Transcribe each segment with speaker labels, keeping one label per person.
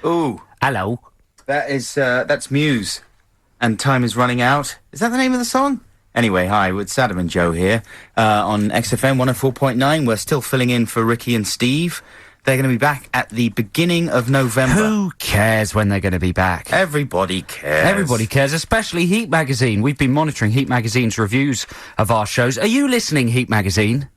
Speaker 1: Ooh.
Speaker 2: Hello.
Speaker 1: That's Muse. And Time Is Running Out. Is that the name of the song? Anyway, hi, it's Adam and Joe here on XFM 104.9. We're still filling in for Ricky and Steve. They're going to be back at the beginning of November.
Speaker 2: Who cares when they're going to be back?
Speaker 1: Everybody cares.
Speaker 2: Everybody cares, especially Heat Magazine. We've been monitoring Heat Magazine's reviews of our shows. Are you listening, Heat Magazine?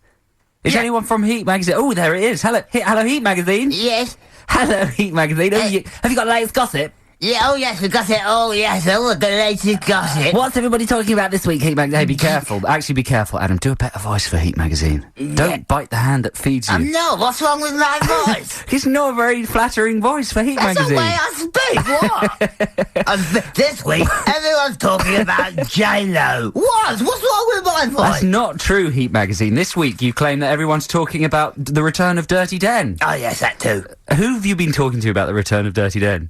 Speaker 2: Is anyone from Heat Magazine? Oh, there it is. Hello, Heat Magazine.
Speaker 3: Yes.
Speaker 2: Hello, Heat Magazine. Have you got the latest gossip?
Speaker 3: Yeah, oh yes, we got it. Oh yes, all the latest gossip.
Speaker 2: What's everybody talking about this week, Heat Magazine? Hey, be careful. Actually, be careful, Adam. Do a better voice for Heat Magazine. Don't bite the hand that feeds you.
Speaker 3: No, what's wrong with my voice?
Speaker 2: It's not a very flattering voice for Heat Magazine.
Speaker 3: That's the way I speak, what? This week, everyone's talking about J-Lo. What's wrong with my voice?
Speaker 2: That's not true, Heat Magazine. This week, you claim that everyone's talking about the return of Dirty Den.
Speaker 3: Oh yes, that too.
Speaker 2: Who have you been talking to about the return of Dirty Den?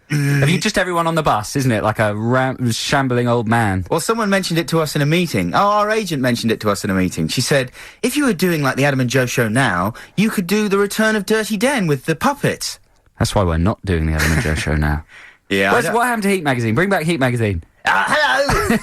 Speaker 2: Have you just everyone on the bus, isn't it? Like a shambling old man.
Speaker 1: Well, someone mentioned it to us in a meeting. Oh, our agent mentioned it to us in a meeting. She said, if you were doing like the Adam and Joe show now, you could do the return of Dirty Den with the puppets.
Speaker 2: That's why we're not doing the Adam and Joe show now.
Speaker 1: Yeah.
Speaker 2: What happened to Heat Magazine? Bring back Heat Magazine.
Speaker 3: Hello!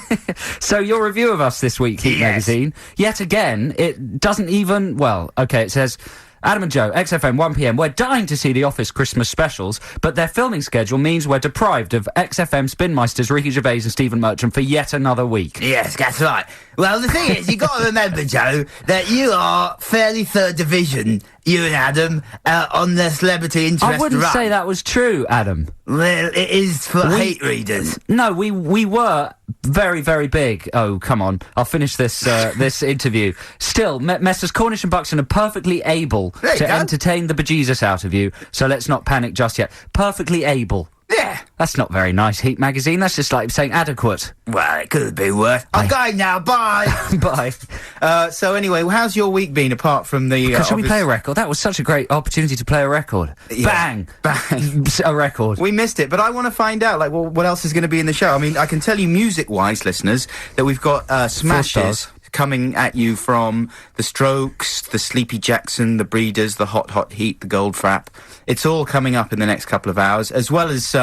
Speaker 2: So your review of us this week, Heat Magazine, yet again, it doesn't even... Well, OK, it says... Adam and Joe, XFM, 1pm. We're dying to see The Office Christmas specials, but their filming schedule means we're deprived of XFM spin-meisters Ricky Gervais and Stephen Merchant for yet another week.
Speaker 3: Yes, that's right. Well, the thing is, you've got to remember, Joe, that you are fairly third division, you and Adam, on the celebrity interest
Speaker 2: I wouldn't
Speaker 3: run.
Speaker 2: say that was true, Adam.
Speaker 3: Well, it is for hate readers.
Speaker 2: No, we were very, very big. Oh, come on. I'll finish this this interview. Still, Messrs Cornish and Buxton are perfectly able to entertain the bejesus out of you, so let's not panic just yet. Perfectly able.
Speaker 3: Yeah.
Speaker 2: That's not very nice, Heat Magazine. That's just like saying adequate.
Speaker 3: Well, it could have been worse. I'm going now, bye!
Speaker 1: Bye. So anyway, how's your week been apart from the...
Speaker 2: Should we play a record? That was such a great opportunity to play a record. Yeah. Bang!
Speaker 1: Bang!
Speaker 2: A record.
Speaker 1: We missed it, but I want to find out, like, well, what else is going to be in the show? I mean, I can tell you music-wise, listeners, that we've got smashes coming at you from The Strokes, the Sleepy Jackson, the Breeders, the Hot Hot Heat, the Goldfrapp. It's all coming up in the next couple of hours, as well as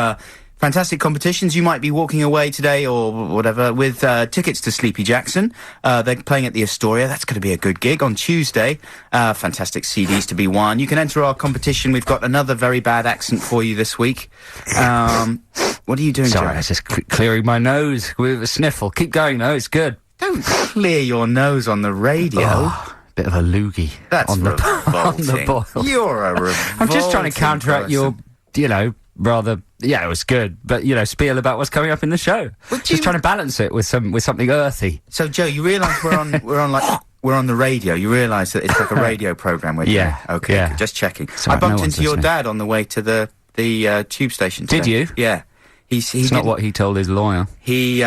Speaker 1: fantastic competitions. You might be walking away today or whatever with tickets to Sleepy Jackson. They're playing at the Astoria. That's going to be a good gig on Tuesday. Fantastic CDs to be won. You can enter our competition. We've got another very bad accent for you this week. What are you doing,
Speaker 2: Sorry,
Speaker 1: Joe?
Speaker 2: I was just clearing my nose with a sniffle. Keep going, though. It's good.
Speaker 1: Don't clear your nose on the radio.
Speaker 2: Oh, bit of a loogie.
Speaker 1: That's
Speaker 2: on the
Speaker 1: revolting.
Speaker 2: boil.
Speaker 1: You're a revolting
Speaker 2: I'm just trying to counteract
Speaker 1: person.
Speaker 2: your, rather... Yeah, it was good, but, spiel about what's coming up in the show. Just trying to balance it with something earthy.
Speaker 1: So, Joe, you realise we're on the radio. You realise that it's like a radio programme we're doing?
Speaker 2: Yeah.
Speaker 1: Okay,
Speaker 2: yeah.
Speaker 1: just checking.
Speaker 2: Sorry,
Speaker 1: I bumped
Speaker 2: no one's
Speaker 1: into your
Speaker 2: listening.
Speaker 1: dad on the way to the tube station today.
Speaker 2: Did you?
Speaker 1: Yeah.
Speaker 2: It's not what he told his lawyer.
Speaker 1: He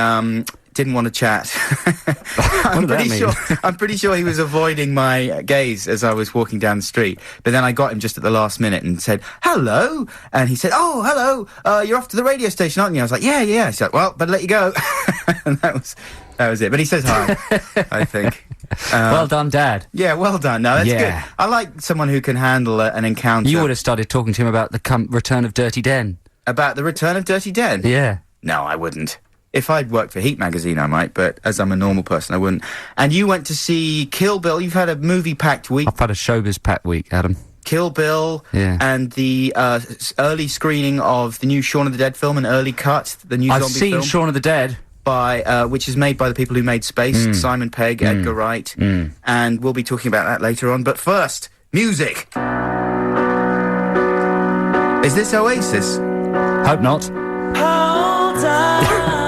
Speaker 1: didn't want to chat.
Speaker 2: What does that mean?
Speaker 1: I'm pretty sure he was avoiding my gaze as I was walking down the street. But then I got him just at the last minute and said, hello. And he said, oh, hello. You're off to the radio station, aren't you? I was like, yeah. He's like, well, better let you go. And that was it. But he says hi, I think.
Speaker 2: Well done, Dad.
Speaker 1: Yeah, well done. No, that's good. I like someone who can handle an encounter.
Speaker 2: You would have started talking to him about the return of Dirty Den.
Speaker 1: About the return of Dirty Den?
Speaker 2: Yeah.
Speaker 1: No, I wouldn't. If I'd worked for Heat Magazine, I might, but as I'm a normal person, I wouldn't. And you went to see Kill Bill. You've had a movie-packed week.
Speaker 2: I've had a showbiz-packed week, Adam.
Speaker 1: Kill Bill, and the early screening of the new Shaun of the Dead film, an early cut, the new zombie film.
Speaker 2: I've seen Shaun of the Dead.
Speaker 1: Which is made by the people who made Space, Simon Pegg, Edgar Wright, and we'll be talking about that later on. But first, music. Is this Oasis?
Speaker 2: Hope not.
Speaker 4: Hold up.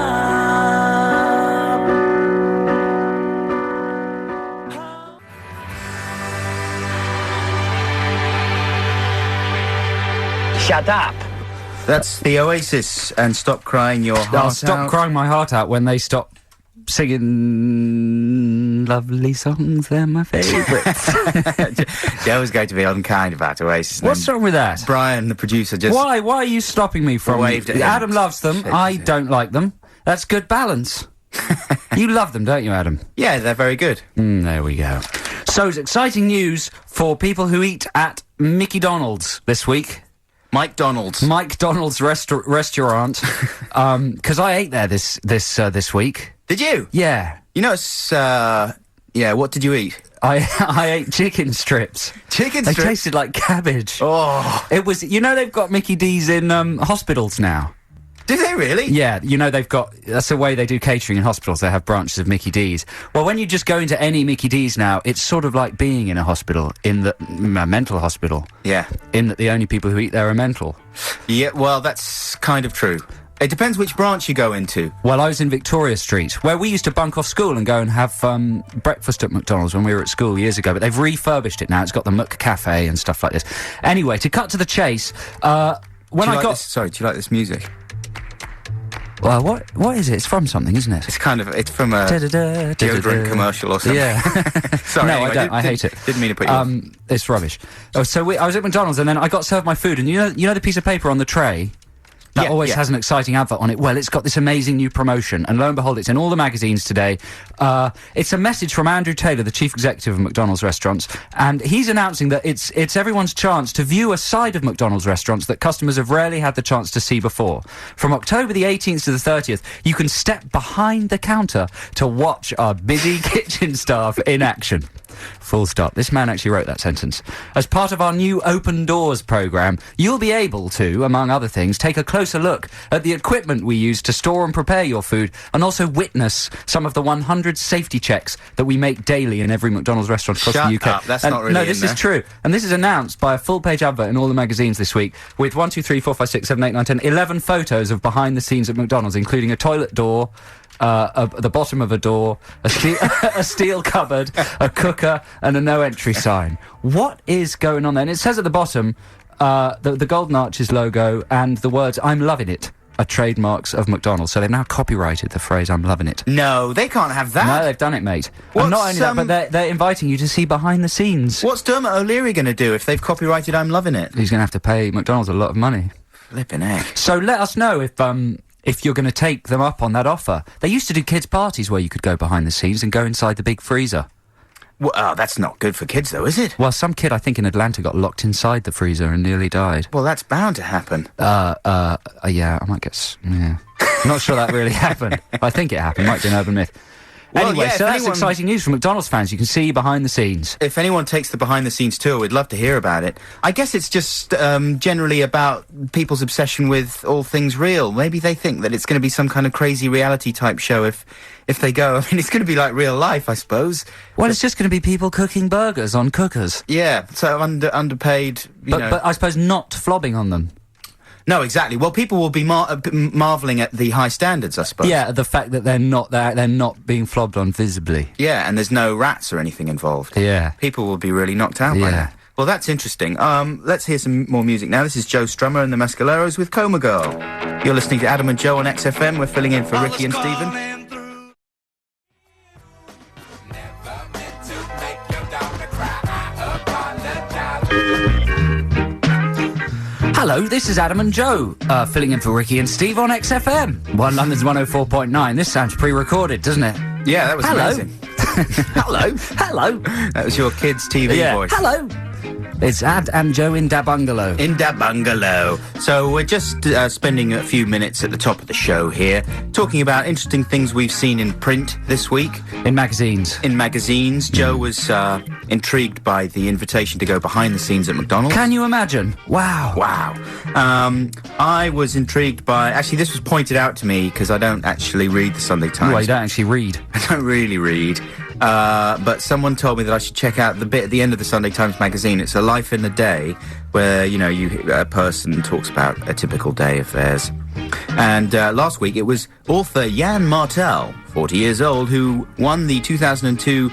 Speaker 3: Shut up.
Speaker 1: That's the Oasis and Stop Crying Your Heart
Speaker 2: I'll stop crying my heart out when they stop singing lovely songs. They're my favourites.
Speaker 1: Joe was going to be unkind about Oasis.
Speaker 2: What's wrong with that?
Speaker 1: Brian, the producer, just...
Speaker 2: Why are you stopping me from...
Speaker 1: waved at him.
Speaker 2: Adam loves them. I don't like them. That's good balance. You love them, don't you, Adam?
Speaker 1: Yeah, they're very good.
Speaker 2: There we go. So, it's exciting news for people who eat at Mickey Donald's this week.
Speaker 1: Mike Donald's.
Speaker 2: Mike Donald's restaurant. Because I ate there this week.
Speaker 1: Did you?
Speaker 2: Yeah.
Speaker 1: You know, it's, yeah, what did you eat?
Speaker 2: I ate chicken strips.
Speaker 1: Chicken
Speaker 2: They
Speaker 1: strips?
Speaker 2: tasted like cabbage.
Speaker 1: Oh.
Speaker 2: It was, they've got Mickey D's in hospitals now.
Speaker 1: Do they really?
Speaker 2: Yeah, that's the way they do catering in hospitals. They have branches of Mickey D's. Well, when you just go into any Mickey D's now, it's sort of like being in a hospital, a mental hospital.
Speaker 1: Yeah.
Speaker 2: In that the only people who eat there are mental.
Speaker 1: Yeah, well, that's kind of true. It depends which branch you go into.
Speaker 2: Well, I was in Victoria Street, where we used to bunk off school and go and have breakfast at McDonald's when we were at school years ago, but they've refurbished it now. It's got the McCafe and stuff like this. Anyway, to cut to the chase, when I got...
Speaker 1: Sorry, do you like this music?
Speaker 2: Well, what is it? It's from something, isn't it?
Speaker 1: It's from a deodorant commercial or something.
Speaker 2: Yeah.
Speaker 1: Sorry,
Speaker 2: no,
Speaker 1: anyway,
Speaker 2: I don't. I hate it.
Speaker 1: Didn't mean to put you
Speaker 2: It's rubbish. Oh, so I was at McDonald's and then I got served my food, and you know the piece of paper on the tray? That always has an exciting advert on it. Well, it's got this amazing new promotion, and lo and behold, it's in all the magazines today. It's a message from Andrew Taylor, the chief executive of McDonald's restaurants, and he's announcing that it's everyone's chance to view a side of McDonald's restaurants that customers have rarely had the chance to see before. From October the 18th to the 30th, you can step behind the counter to watch our busy kitchen staff in action. Full stop. This man actually wrote that sentence. As part of our new Open Doors programme, you'll be able to, among other things, take a closer look at the equipment we use to store and prepare your food, and also witness some of the 100 safety checks that we make daily in every McDonald's restaurant across the UK.
Speaker 1: Shut up, that's not really
Speaker 2: No, this is true. And this is announced by a full-page advert in all the magazines this week, with 1, 2, 3, 4, 5, 6, 7, 8, 9, 10, 11 photos of behind the scenes at McDonald's, including a toilet door, the bottom of a door, a steel cupboard, a cooker, and a no entry sign. What is going on there? And it says at the bottom, the Golden Arches logo and the words "I'm loving it" are trademarks of McDonald's. So they've now copyrighted the phrase "I'm loving it."
Speaker 1: No, they can't have that.
Speaker 2: No, they've done it, mate. And not only that, but they're inviting you to see behind the scenes.
Speaker 1: What's Dermot O'Leary going to do if they've copyrighted "I'm loving it"?
Speaker 2: He's going to have to pay McDonald's a lot of money.
Speaker 1: Flippin' heck.
Speaker 2: So let us know if you're going to take them up on that offer. They used to do kids' parties where you could go behind the scenes and go inside the big freezer.
Speaker 1: Well, that's not good for kids, though, is it?
Speaker 2: Well, some kid, I think, in Atlanta got locked inside the freezer and nearly died.
Speaker 1: Well, that's bound to happen.
Speaker 2: Yeah, I might get... Yeah. Not sure that really happened. I think it happened. Might be an urban myth.
Speaker 1: Well,
Speaker 2: anyway,
Speaker 1: yeah,
Speaker 2: so that's exciting news for McDonald's fans. You can see behind the scenes.
Speaker 1: If anyone takes the behind-the-scenes tour, we'd love to hear about it. I guess it's just generally about people's obsession with all things real. Maybe they think that it's going to be some kind of crazy reality-type show if they go. I mean, it's going to be like real life, I suppose.
Speaker 2: Well, it's just going to be people cooking burgers on cookers.
Speaker 1: Yeah, so underpaid, you know.
Speaker 2: But I suppose not flobbing on them.
Speaker 1: No, exactly. Well, people will be marvelling at the high standards, I suppose.
Speaker 2: Yeah, the fact that they're not being flobbed on visibly.
Speaker 1: Yeah, and there's no rats or anything involved.
Speaker 2: Yeah.
Speaker 1: People will be really knocked out by that. Well, that's interesting. Let's hear some more music now. This is Joe Strummer and the Mescaleros with Coma Girl. You're listening to Adam and Joe on XFM. We're filling in for Ricky and Stephen.
Speaker 2: Hello, this is Adam and Joe, filling in for Ricky and Steve on XFM. Well, London's 104.9. This sounds pre-recorded, doesn't it?
Speaker 1: Yeah, that was amazing.
Speaker 2: Hello. Hello.
Speaker 1: That was your kid's TV voice.
Speaker 2: Hello. It's Ad and Joe in Da Bungalow.
Speaker 1: In Da Bungalow. So we're just spending a few minutes at the top of the show here, talking about interesting things we've seen in print this week.
Speaker 2: In magazines.
Speaker 1: In magazines. Joe was intrigued by the invitation to go behind the scenes at McDonald's.
Speaker 2: Can you imagine? Wow.
Speaker 1: Wow. I was intrigued by... Actually, this was pointed out to me, because I don't actually read the Sunday Times.
Speaker 2: Well, you don't actually read.
Speaker 1: I don't really read. But someone told me that I should check out the bit at the end of the Sunday Times magazine. It's a life in a day, where, you know, a person talks about a typical day of theirs. And last week it was author Jan Martel, 40 years old, who won the 2002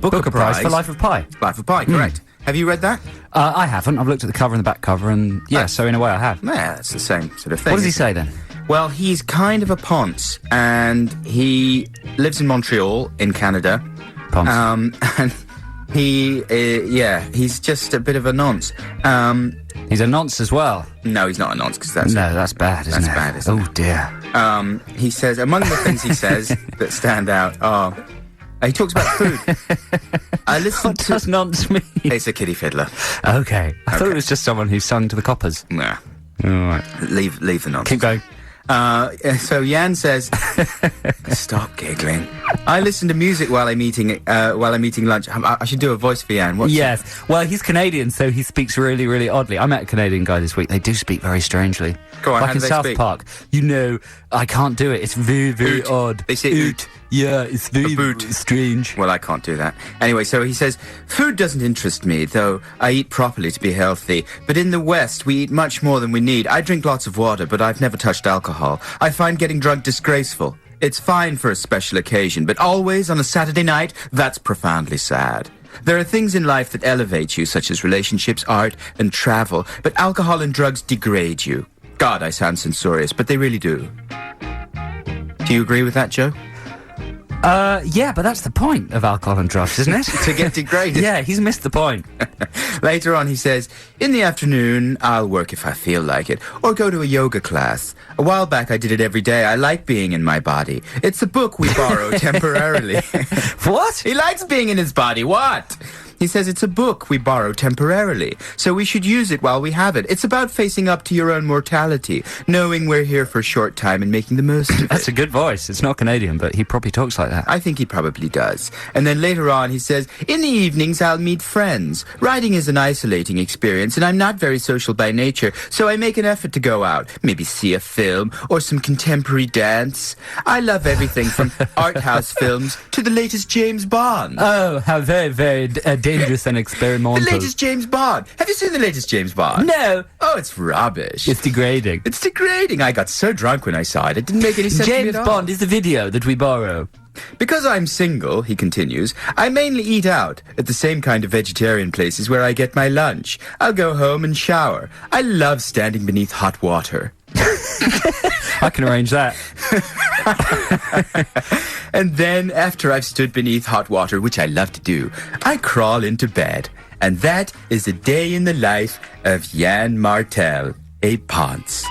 Speaker 1: Booker Prize
Speaker 2: for Life of Pi.
Speaker 1: Life of Pi, correct. Have you read that?
Speaker 2: I haven't. I've looked at the cover and the back cover, and so in a way I have.
Speaker 1: Yeah, that's the same sort of thing.
Speaker 2: What does he say then?
Speaker 1: Well, he's kind of a ponce, and he lives in Montreal, in Canada.
Speaker 2: Ponce.
Speaker 1: And he's just a bit of a nonce.
Speaker 2: He's a nonce as well.
Speaker 1: No, he's not a nonce, because that's...
Speaker 2: No, that's bad, isn't it?
Speaker 1: That's bad, isn't it?
Speaker 2: Oh, dear.
Speaker 1: He says, among the things he says that stand out are, He talks about food. I listened
Speaker 2: What does nonce mean?
Speaker 1: It's a kiddie fiddler.
Speaker 2: Okay. I thought it was just someone who sung to the coppers.
Speaker 1: Nah.
Speaker 2: All right.
Speaker 1: Leave the nonsense.
Speaker 2: Keep going.
Speaker 1: So Jan says, "Stop giggling." I listen to music while I'm eating lunch. I should do a voice for Jan.
Speaker 2: Yes. Well, he's Canadian, so he speaks really, really oddly. I met a Canadian guy this week. They do speak very strangely.
Speaker 1: Go on,
Speaker 2: like
Speaker 1: how
Speaker 2: in
Speaker 1: do they
Speaker 2: South
Speaker 1: speak?
Speaker 2: Park. You know, I can't do it. It's very, very
Speaker 1: Oot.
Speaker 2: odd.
Speaker 1: They say oot.
Speaker 2: Yeah, it's very
Speaker 1: boot.
Speaker 2: strange.
Speaker 1: Well, I can't do that. Anyway, so he says, "Food doesn't interest me, though I eat properly to be healthy. But in the West, we eat much more than we need. I drink lots of water, but I've never touched alcohol. I find getting drunk disgraceful. It's fine for a special occasion, but always on a Saturday night, that's profoundly sad. There are things in life that elevate you, such as relationships, art, and travel, but alcohol and drugs degrade you. God, I sound censorious, but they really do." Do you agree with that, Joe?
Speaker 2: Yeah, but that's the point of alcohol and drugs, isn't it?
Speaker 1: To get degraded.
Speaker 2: Yeah, he's missed the point.
Speaker 1: Later on, he says, "In the afternoon, I'll work if I feel like it, or go to a yoga class. A while back, I did it every day. I like being in my body. It's a book we borrow temporarily."
Speaker 2: What?
Speaker 1: He likes being in his body. What? He says it's a book we borrow temporarily, so we should use it while we have it. It's about facing up to your own mortality, knowing we're here for a short time and making the most of it.
Speaker 2: That's a good voice. It's not Canadian, but he probably talks like that.
Speaker 1: I think he probably does. And then later on, he says, "In the evenings, I'll meet friends. Writing is an isolating experience, and I'm not very social by nature, so I make an effort to go out, maybe see a film or some contemporary dance. I love everything from art house films to the latest James Bond."
Speaker 2: Oh, how very, very dangerous and experimental.
Speaker 1: The latest James Bond. Have you seen the latest James Bond?
Speaker 2: No.
Speaker 1: Oh, it's rubbish.
Speaker 2: It's degrading.
Speaker 1: It's degrading. I got so drunk when I saw it. It didn't make any sense to me
Speaker 2: James
Speaker 1: at all.
Speaker 2: Bond is the video that we borrow.
Speaker 1: "Because I'm single," he continues, "I mainly eat out at the same kind of vegetarian places where I get my lunch. I'll go home and shower. I love standing beneath hot water."
Speaker 2: I can arrange that.
Speaker 1: "And then, after I've stood beneath hot water, which I love to do, I crawl into bed. And that is a day in the life of Jan Martel, a Ponce."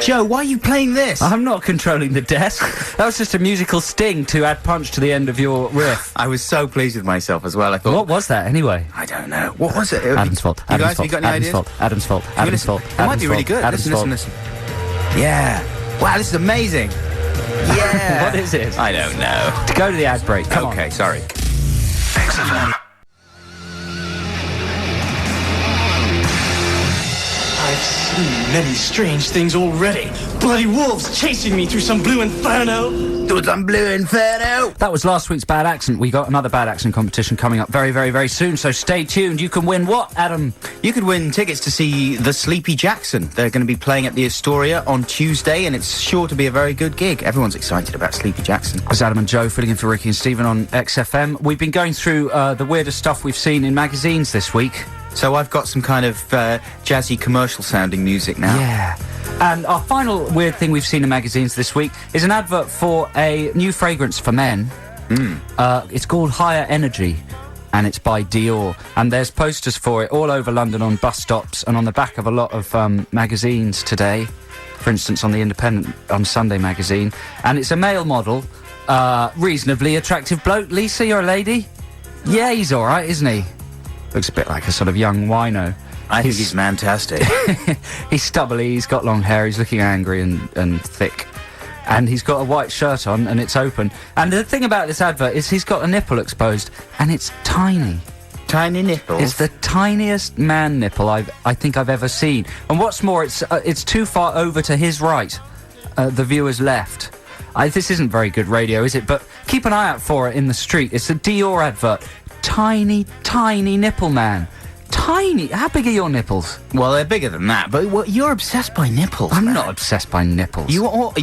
Speaker 1: Joe, why are you playing this?
Speaker 2: I'm not controlling the desk. That was just a musical sting to add punch to the end of your riff.
Speaker 1: I was so pleased with myself as well. I thought,
Speaker 2: What was that, anyway?
Speaker 1: I don't know. What was it?
Speaker 2: Adam's fault.
Speaker 1: You
Speaker 2: Adam's
Speaker 1: guys,
Speaker 2: fault.
Speaker 1: have you got any
Speaker 2: Adam's
Speaker 1: ideas?
Speaker 2: fault. Adam's fault.
Speaker 1: Have you
Speaker 2: Adam's
Speaker 1: listened?
Speaker 2: fault.
Speaker 1: It might be really good.
Speaker 2: Adam's
Speaker 1: Listen. Yeah. Wow, this is amazing. Yeah.
Speaker 2: What is it?
Speaker 1: I don't know.
Speaker 2: To go to the ad break. Come
Speaker 1: Okay,
Speaker 2: on.
Speaker 1: sorry.
Speaker 4: XFM. I've seen many strange things already. Bloody wolves chasing me through some blue inferno.
Speaker 1: Do some blue inferno.
Speaker 2: That was last week's Bad Accent. We got another Bad Accent competition coming up very, very, very soon, so stay tuned. You can win what, Adam?
Speaker 1: You could win tickets to see the Sleepy Jackson. They're going to be playing at the Astoria on Tuesday, and it's sure to be a very good gig. Everyone's excited about Sleepy Jackson.
Speaker 2: It's Adam and Joe filling in for Ricky and Stephen on XFM. We've been going through the weirdest stuff we've seen in magazines this week.
Speaker 1: So I've got some kind of jazzy commercial-sounding music now.
Speaker 2: Yeah. And our final weird thing we've seen in magazines this week is an advert for a new fragrance for men. It's called Higher Energy, and it's by Dior. And there's posters for it all over London on bus stops and on the back of a lot of magazines today. For instance, on The Independent, on Sunday magazine. And it's a male model, reasonably attractive bloke. Lisa, you're a lady? Yeah, he's all right, isn't he? Looks a bit like a sort of young wino.
Speaker 1: I think he's fantastic.
Speaker 2: He's stubbly, he's got long hair, he's looking angry and thick. And he's got a white shirt on, and it's open. And the thing about this advert is he's got a nipple exposed, and it's tiny.
Speaker 1: Tiny nipples.
Speaker 2: It's the tiniest man nipple I think I've ever seen. And what's more, it's too far over to his right, the viewer's left. This isn't very good radio, is it? But keep an eye out for it in the street. It's a Dior advert. Tiny, tiny nipple man. Tiny. How big are your nipples?
Speaker 1: Well, they're bigger than that, but you're obsessed by nipples.
Speaker 2: I'm
Speaker 1: man.
Speaker 2: not obsessed by nipples.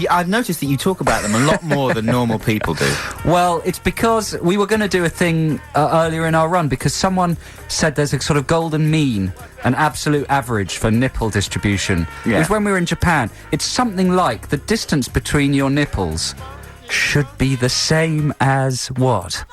Speaker 1: I've noticed that you talk about them a lot more than normal people do.
Speaker 2: Well, it's because we were going to do a thing earlier in our run, because someone said there's a sort of golden mean, an absolute average for nipple distribution.
Speaker 1: Yeah.
Speaker 2: It was when we were in Japan. It's something like the distance between your nipples should be the same as what?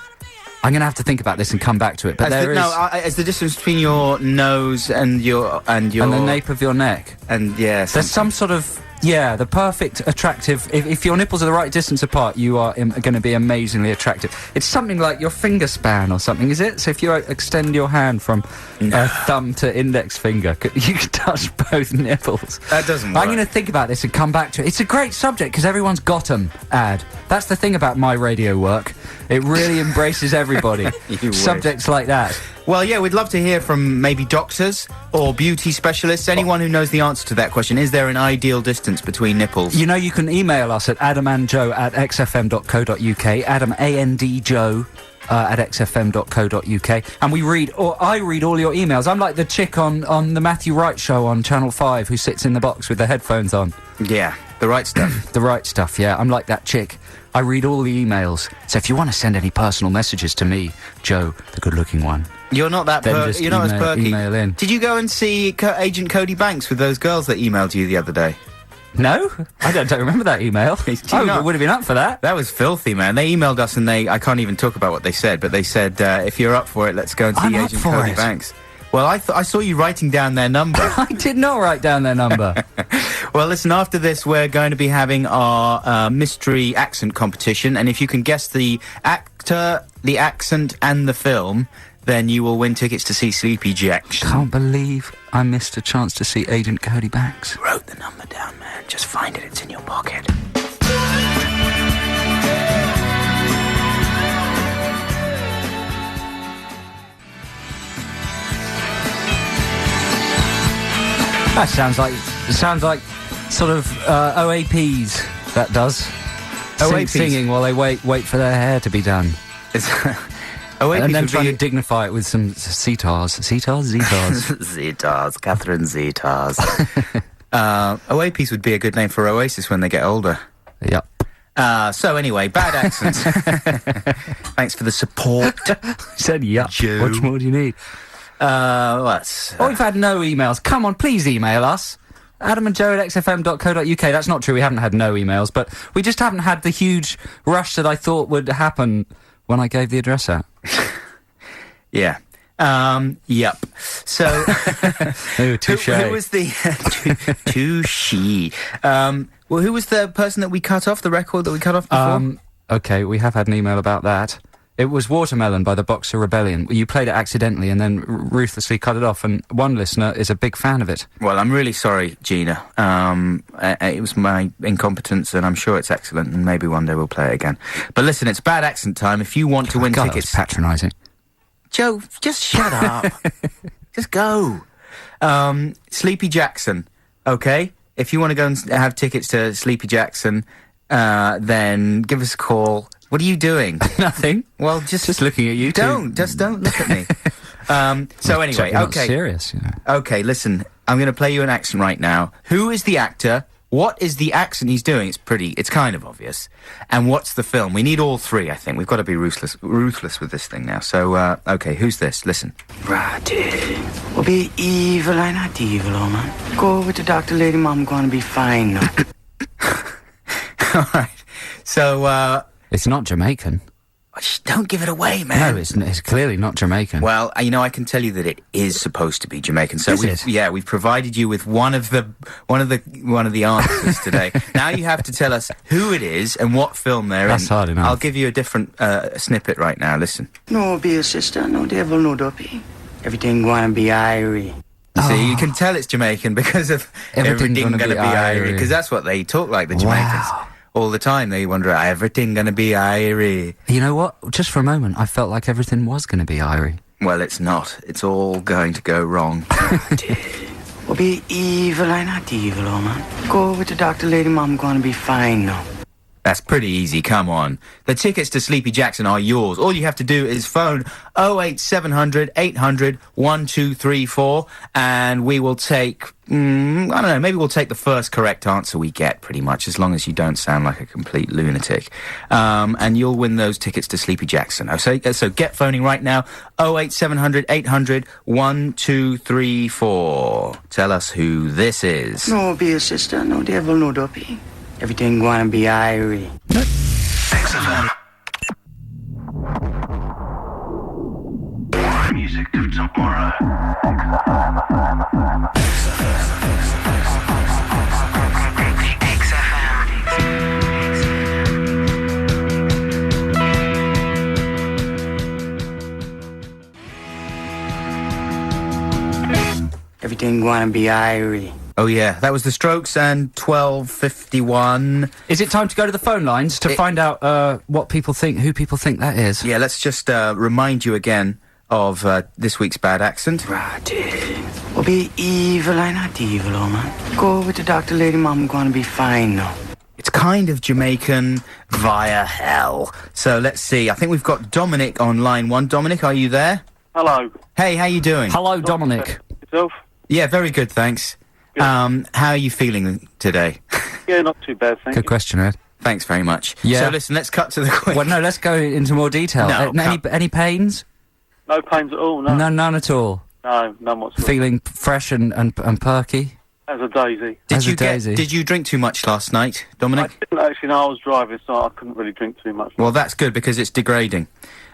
Speaker 2: I'm going to have to think about this and come back to it. But
Speaker 1: it's the distance between your nose and
Speaker 2: the nape of your neck.
Speaker 1: And yeah,
Speaker 2: there's some sort of the perfect attractive. If your nipples are the right distance apart, you are going to be amazingly attractive. It's something like your finger span or something, is it? So if you extend your hand from thumb to index finger, you can touch both nipples.
Speaker 1: That doesn't work.
Speaker 2: I'm going to think about this and come back to it. It's a great subject because everyone's got them. That's the thing about my radio work. It really embraces everybody. Subjects like that.
Speaker 1: Well, yeah, we'd love to hear from maybe doctors or beauty specialists, anyone who knows the answer to that question. Is there an ideal distance between nipples?
Speaker 2: You know, you can email us at adamandjoe@xfm.co.uk, Adam, A-N-D, Joe, at xfm.co.uk, and I read all your emails. I'm like the chick on the Matthew Wright show on Channel 5 who sits in the box with the headphones on.
Speaker 1: Yeah, the right stuff.
Speaker 2: The right stuff, yeah. I'm like that chick. I read all the emails. So if you want to send any personal messages to me, Joe, the good-looking one,
Speaker 1: you're not that you're not as perky.
Speaker 2: Email in.
Speaker 1: Did you go and see Agent Cody Banks with those girls that emailed you the other day?
Speaker 2: No, I don't remember that email. I would have been up for that.
Speaker 1: That was filthy, man. They emailed us and I can't even talk about what they said, but they said, if you're up for it, let's go and see Agent Cody Banks. Well, I saw you writing down their number.
Speaker 2: I did not write down their number.
Speaker 1: Well, listen, after this, we're going to be having our mystery accent competition, and if you can guess the actor, the accent, and the film, then you will win tickets to see Sleepy Jackson.
Speaker 2: Can't believe I missed a chance to see Agent Cody Banks.
Speaker 1: You wrote the number down, man. Just find it. It's in your pocket.
Speaker 2: That sounds like sort of OAPs. That does.
Speaker 1: OAPs
Speaker 2: singing while they wait for their hair to be done.
Speaker 1: OAPs
Speaker 2: and then trying to dignify it with some Zetars.
Speaker 1: Zetars, Catherine Zetars. OAPs would be a good name for Oasis when they get older.
Speaker 2: Yep.
Speaker 1: So anyway, bad accents. Thanks for the support.
Speaker 2: I said yup. Joe. What more do you need? We've had no emails. Come on, please email us. adamandjoe@xfm.co.uk. That's not true. We haven't had no emails, but we just haven't had the huge rush that I thought would happen when I gave the address out.
Speaker 1: Yeah. Yep. So,
Speaker 2: ooh, touche.
Speaker 1: Who was the touche? Well, who was the person that we cut off? The record that we cut off before?
Speaker 2: Okay, we have had an email about that. It was Watermelon by the Boxer Rebellion. You played it accidentally and then ruthlessly cut it off, and one listener is a big fan of it.
Speaker 1: Well, I'm really sorry, Gina. It was my incompetence, and I'm sure it's excellent, and maybe one day we'll play it again. But listen, it's bad accent time. If you want to win tickets...
Speaker 2: That was patronising.
Speaker 1: Joe, just shut up. Just go. Sleepy Jackson, okay? If you want to go and have tickets to Sleepy Jackson, then give us a call. What are you doing?
Speaker 2: Nothing.
Speaker 1: Well, just
Speaker 2: looking at you.
Speaker 1: Don't look at me. So anyway, okay.
Speaker 2: Serious, you know.
Speaker 1: Okay, listen. I'm going to play you an accent right now. Who is the actor? What is the accent he's doing? It's kind of obvious. And what's the film? We need all three, I think. We've got to be ruthless with this thing now. So, okay, who's this? Listen.
Speaker 5: Right, we'll be evil, I'm not evil, oh man. Go with the doctor, lady, mom, gonna be fine now.
Speaker 1: All right. So,
Speaker 2: it's not Jamaican.
Speaker 1: Don't give it away, man.
Speaker 2: No, it's clearly not Jamaican.
Speaker 1: Well, I can tell you that it is supposed to be Jamaican. So we've provided you with one of the answers today. Now you have to tell us who it is and what film they're in.
Speaker 2: That's hard enough.
Speaker 1: I'll give you a different snippet right now. Listen.
Speaker 5: No be a sister, no devil, no dopey. Everything gonna be irie.
Speaker 1: See, you can tell it's Jamaican because of everything gonna be irie. Because that's what they talk like, the Jamaicans.
Speaker 2: Wow.
Speaker 1: All the time they wonder, everything gonna be irie.
Speaker 2: You know what? Just for a moment, I felt like everything was gonna be irie.
Speaker 1: Well, it's not. It's all going to go wrong.
Speaker 5: We'll be evil, I'm not evil, oh man. Go with the doctor, lady, mom, gonna be fine now.
Speaker 1: That's pretty easy, come on. The tickets to Sleepy Jackson are yours. All you have to do is phone 08700 800 1234 and we will take, I don't know, maybe we'll take the first correct answer we get, pretty much, as long as you don't sound like a complete lunatic. And you'll win those tickets to Sleepy Jackson. So get phoning right now, 08700 800 1234. Tell us who this is.
Speaker 5: No be a sister, no devil, no dopey. Everything gonna be irie.
Speaker 6: XFM. Music of tomorrow.
Speaker 5: Everything gonna be airy.
Speaker 1: Oh yeah, that was the Strokes and 12:51.
Speaker 2: Is it time to go to the phone lines to find out what people think, who people think that is?
Speaker 1: Yeah, let's just remind you again of this week's bad accent.
Speaker 5: Right. Well, be evil, I not evil, oh man. Go with the doctor, lady mom, gonna be fine now.
Speaker 1: It's kind of Jamaican via hell. So let's see. I think we've got Dominic on line 1. Dominic, are you there?
Speaker 7: Hello.
Speaker 1: Hey, how you doing?
Speaker 2: Hello, Dominic.
Speaker 7: Yourself?
Speaker 1: Yeah, very good, thanks.
Speaker 7: Good.
Speaker 1: How are you feeling today?
Speaker 7: Yeah, not too bad, thank
Speaker 2: Good
Speaker 7: you.
Speaker 2: question, Ed.
Speaker 1: Thanks very much.
Speaker 2: Yeah.
Speaker 1: So listen, let's cut to the quick.
Speaker 2: Well, no, let's go into more detail.
Speaker 1: No,
Speaker 2: Any pains?
Speaker 7: No pains at all, no.
Speaker 2: No, none at all.
Speaker 7: No, none whatsoever.
Speaker 2: Feeling fresh and perky?
Speaker 7: As a daisy.
Speaker 1: Did you drink too much last night, Dominic?
Speaker 7: I didn't actually know I was driving, so I couldn't really drink too much.
Speaker 1: Well, that's good because it's degrading.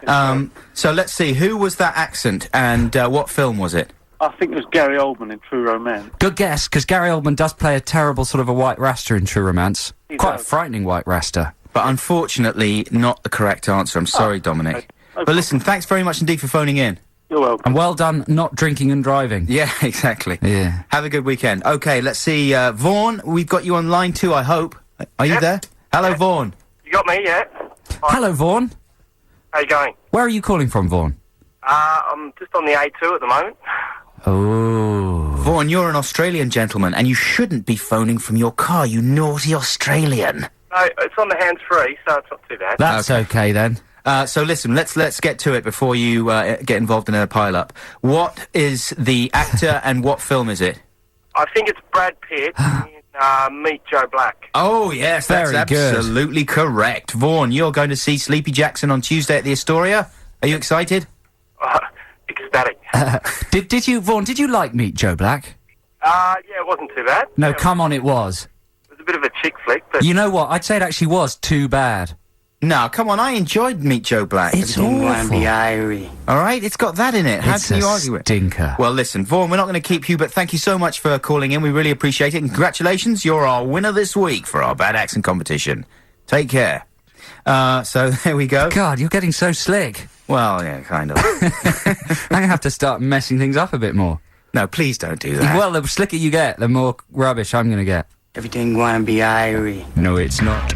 Speaker 1: So let's see, who was that accent and what film was it?
Speaker 7: I think it was Gary Oldman in True Romance.
Speaker 2: Good guess, because Gary Oldman does play a terrible sort of a white rasta in True Romance.
Speaker 7: He
Speaker 2: Quite a
Speaker 7: does.
Speaker 2: frightening white rasta.
Speaker 1: But unfortunately, not the correct answer. I'm sorry, Dominic.
Speaker 7: okay.
Speaker 1: But listen, thanks very much indeed for phoning in.
Speaker 7: You're welcome.
Speaker 2: And well done not drinking and driving.
Speaker 1: Yeah, exactly.
Speaker 2: Yeah.
Speaker 1: Have a good weekend. Okay, let's see. Vaughan, we've got you on line 2, I hope. Are you
Speaker 8: Yep.
Speaker 1: there? Hello, Vaughan.
Speaker 8: You got me, yeah?
Speaker 2: Hello, Vaughan.
Speaker 8: How you going?
Speaker 2: Where are you calling from, Vaughan?
Speaker 8: I'm just on the A2 at the moment.
Speaker 2: Oh.
Speaker 1: Vaughan, you're an Australian gentleman, and you shouldn't be phoning from your car, you naughty Australian.
Speaker 8: No, it's on the hands-free, so it's not too bad.
Speaker 2: That's okay then.
Speaker 1: So listen, let's get to it before you get involved in a pile-up. What is the actor and what film is it?
Speaker 8: I think it's Brad Pitt in Meet Joe Black.
Speaker 1: Oh, yes, that's
Speaker 2: Very good.
Speaker 1: absolutely correct. Vaughan, you're going to see Sleepy Jackson on Tuesday at the Astoria. Are you excited?
Speaker 8: Ecstatic.
Speaker 2: Did you, Vaughan, did you like Meet Joe Black?
Speaker 8: Yeah, it wasn't too bad.
Speaker 2: No,
Speaker 8: Yeah,
Speaker 2: come on, it was.
Speaker 8: It was a bit of a chick flick, but...
Speaker 2: You know what? I'd say it actually was too bad.
Speaker 1: No, come on, I enjoyed Meet Joe Black.
Speaker 2: It's
Speaker 5: Everything gonna
Speaker 2: awful.
Speaker 5: be airy.
Speaker 1: All right, it's got that in it. How
Speaker 2: It's
Speaker 1: can you
Speaker 2: a
Speaker 1: argue it?
Speaker 2: stinker.
Speaker 1: Well, listen, Vaughan, we're not going to keep you, but thank you so much for calling in. We really appreciate it. And congratulations, you're our winner this week for our bad accent competition. Take care. So there we go.
Speaker 2: God, you're getting so slick.
Speaker 1: Well, yeah, kind of.
Speaker 2: I'm going to have to start messing things up a bit more.
Speaker 1: No, please don't do that.
Speaker 2: Well, the slicker you get, the more rubbish I'm going to get.
Speaker 5: Everything gonna be airy.
Speaker 2: No, it's not.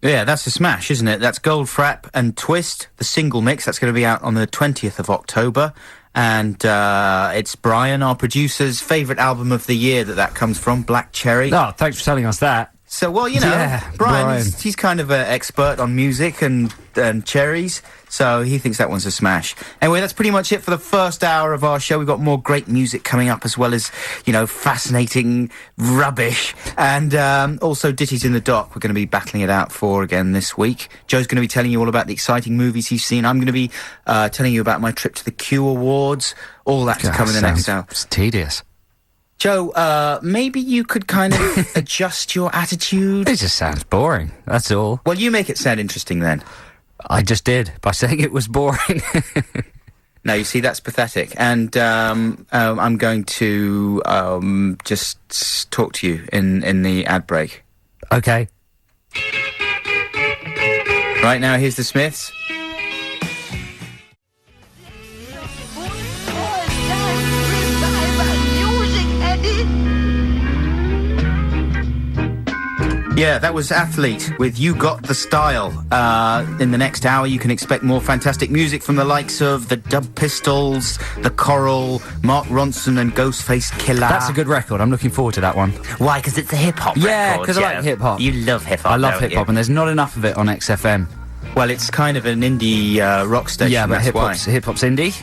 Speaker 1: Yeah, that's a smash, isn't it? That's Goldfrapp and Twist, the single mix. That's going to be out on the 20th of October. And it's Brian, our producer's favourite album of the year that comes from, Black Cherry.
Speaker 2: Oh, thanks for telling us that.
Speaker 1: So, well, you know,
Speaker 2: Yeah,
Speaker 1: Brian,
Speaker 2: Brian.
Speaker 1: He's kind of an expert on music and cherries, so he thinks that one's a smash. Anyway, that's pretty much it for the first hour of our show. We've got more great music coming up, as well as, you know, fascinating rubbish. And also Ditties in the Dock we're going to be battling it out for again this week. Joe's going to be telling you all about the exciting movies he's seen. I'm going to be telling you about my trip to the Q Awards. All that to come in the next hour.
Speaker 2: It's tedious.
Speaker 1: Joe, maybe you could kind of adjust your attitude?
Speaker 2: It just sounds boring, that's all.
Speaker 1: Well, you make it sound interesting then.
Speaker 2: I just did, by saying it was boring.
Speaker 1: No, you see, that's pathetic. And I'm going to just talk to you in the ad break.
Speaker 2: Okay.
Speaker 1: Right now, here's the Smiths. Yeah, that was Athlete with You Got the Style. In the next hour, you can expect more fantastic music from the likes of the Dub Pistols, the Coral, Mark Ronson and Ghostface Killer.
Speaker 2: That's a good record. I'm looking forward to that one.
Speaker 1: Why? Because it's a hip-hop
Speaker 2: Yeah,
Speaker 1: record,
Speaker 2: 'cause I like
Speaker 1: Joe.
Speaker 2: hip-hop.
Speaker 1: You love hip-hop,
Speaker 2: I love
Speaker 1: don't
Speaker 2: hip-hop,
Speaker 1: you?
Speaker 2: and there's not enough of it on XFM.
Speaker 1: Well, it's kind of an indie rock station,
Speaker 2: Yeah, but
Speaker 1: that's why.
Speaker 2: hip-hop's indie.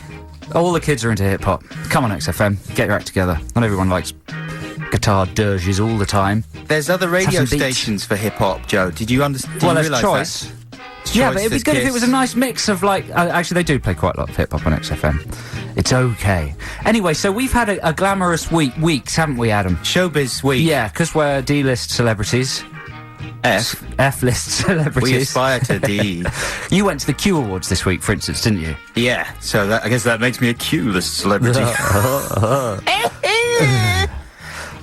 Speaker 2: All the kids are into hip-hop. Come on, XFM. Get your act together. Not everyone likes guitar dirges all the time.
Speaker 1: There's other radio
Speaker 2: some beats.
Speaker 1: stations for hip-hop, Joe. Did you understand?
Speaker 2: Well, there's
Speaker 1: realise
Speaker 2: Choice.
Speaker 1: that?
Speaker 2: Yeah, but it'd be good if it was a nice mix of, like... actually, they do play quite a lot of hip-hop on XFM. It's okay. Anyway, so we've had a glamorous weeks, haven't we, Adam?
Speaker 1: Showbiz week.
Speaker 2: Yeah, because we're D-list celebrities. F-list celebrities.
Speaker 1: We aspire to D.
Speaker 2: You went to the Q Awards this week, for instance, didn't you?
Speaker 1: Yeah, so I guess that makes me a Q-list celebrity.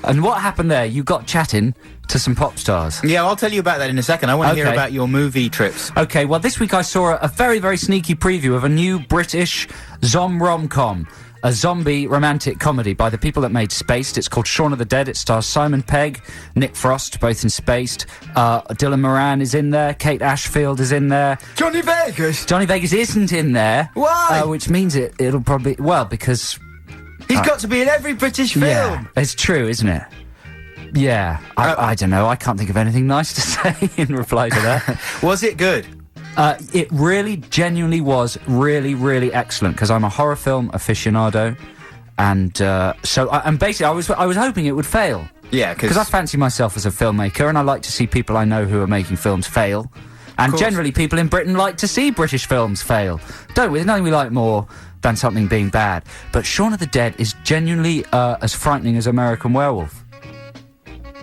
Speaker 2: And what happened there? You got chatting to some pop stars.
Speaker 1: Yeah, I'll tell you about that in a second. I want to hear about your movie trips.
Speaker 2: Okay, well, this week I saw a very, very sneaky preview of a new British rom-com. A zombie romantic comedy by the people that made Spaced. It's called Shaun of the Dead. It stars Simon Pegg, Nick Frost, both in Spaced. Dylan Moran is in there. Kate Ashfield is in there.
Speaker 1: Johnny Vegas!
Speaker 2: Johnny Vegas isn't in there.
Speaker 1: Why?
Speaker 2: Which means it'll probably... Well, because...
Speaker 1: He's got to be in every British film.
Speaker 2: Yeah, it's true, isn't it? Yeah. I don't know. I can't think of anything nice to say in reply to that.
Speaker 1: Was it good?
Speaker 2: It really, genuinely was really, really excellent, because I'm a horror film aficionado, and basically I was hoping it would fail.
Speaker 1: Yeah,
Speaker 2: because I fancy myself as a filmmaker, and I like to see people I know who are making films fail, and generally people in Britain like to see British films fail, don't we? There's nothing we like more than something being bad. But Shaun of the Dead is genuinely as frightening as American Werewolf.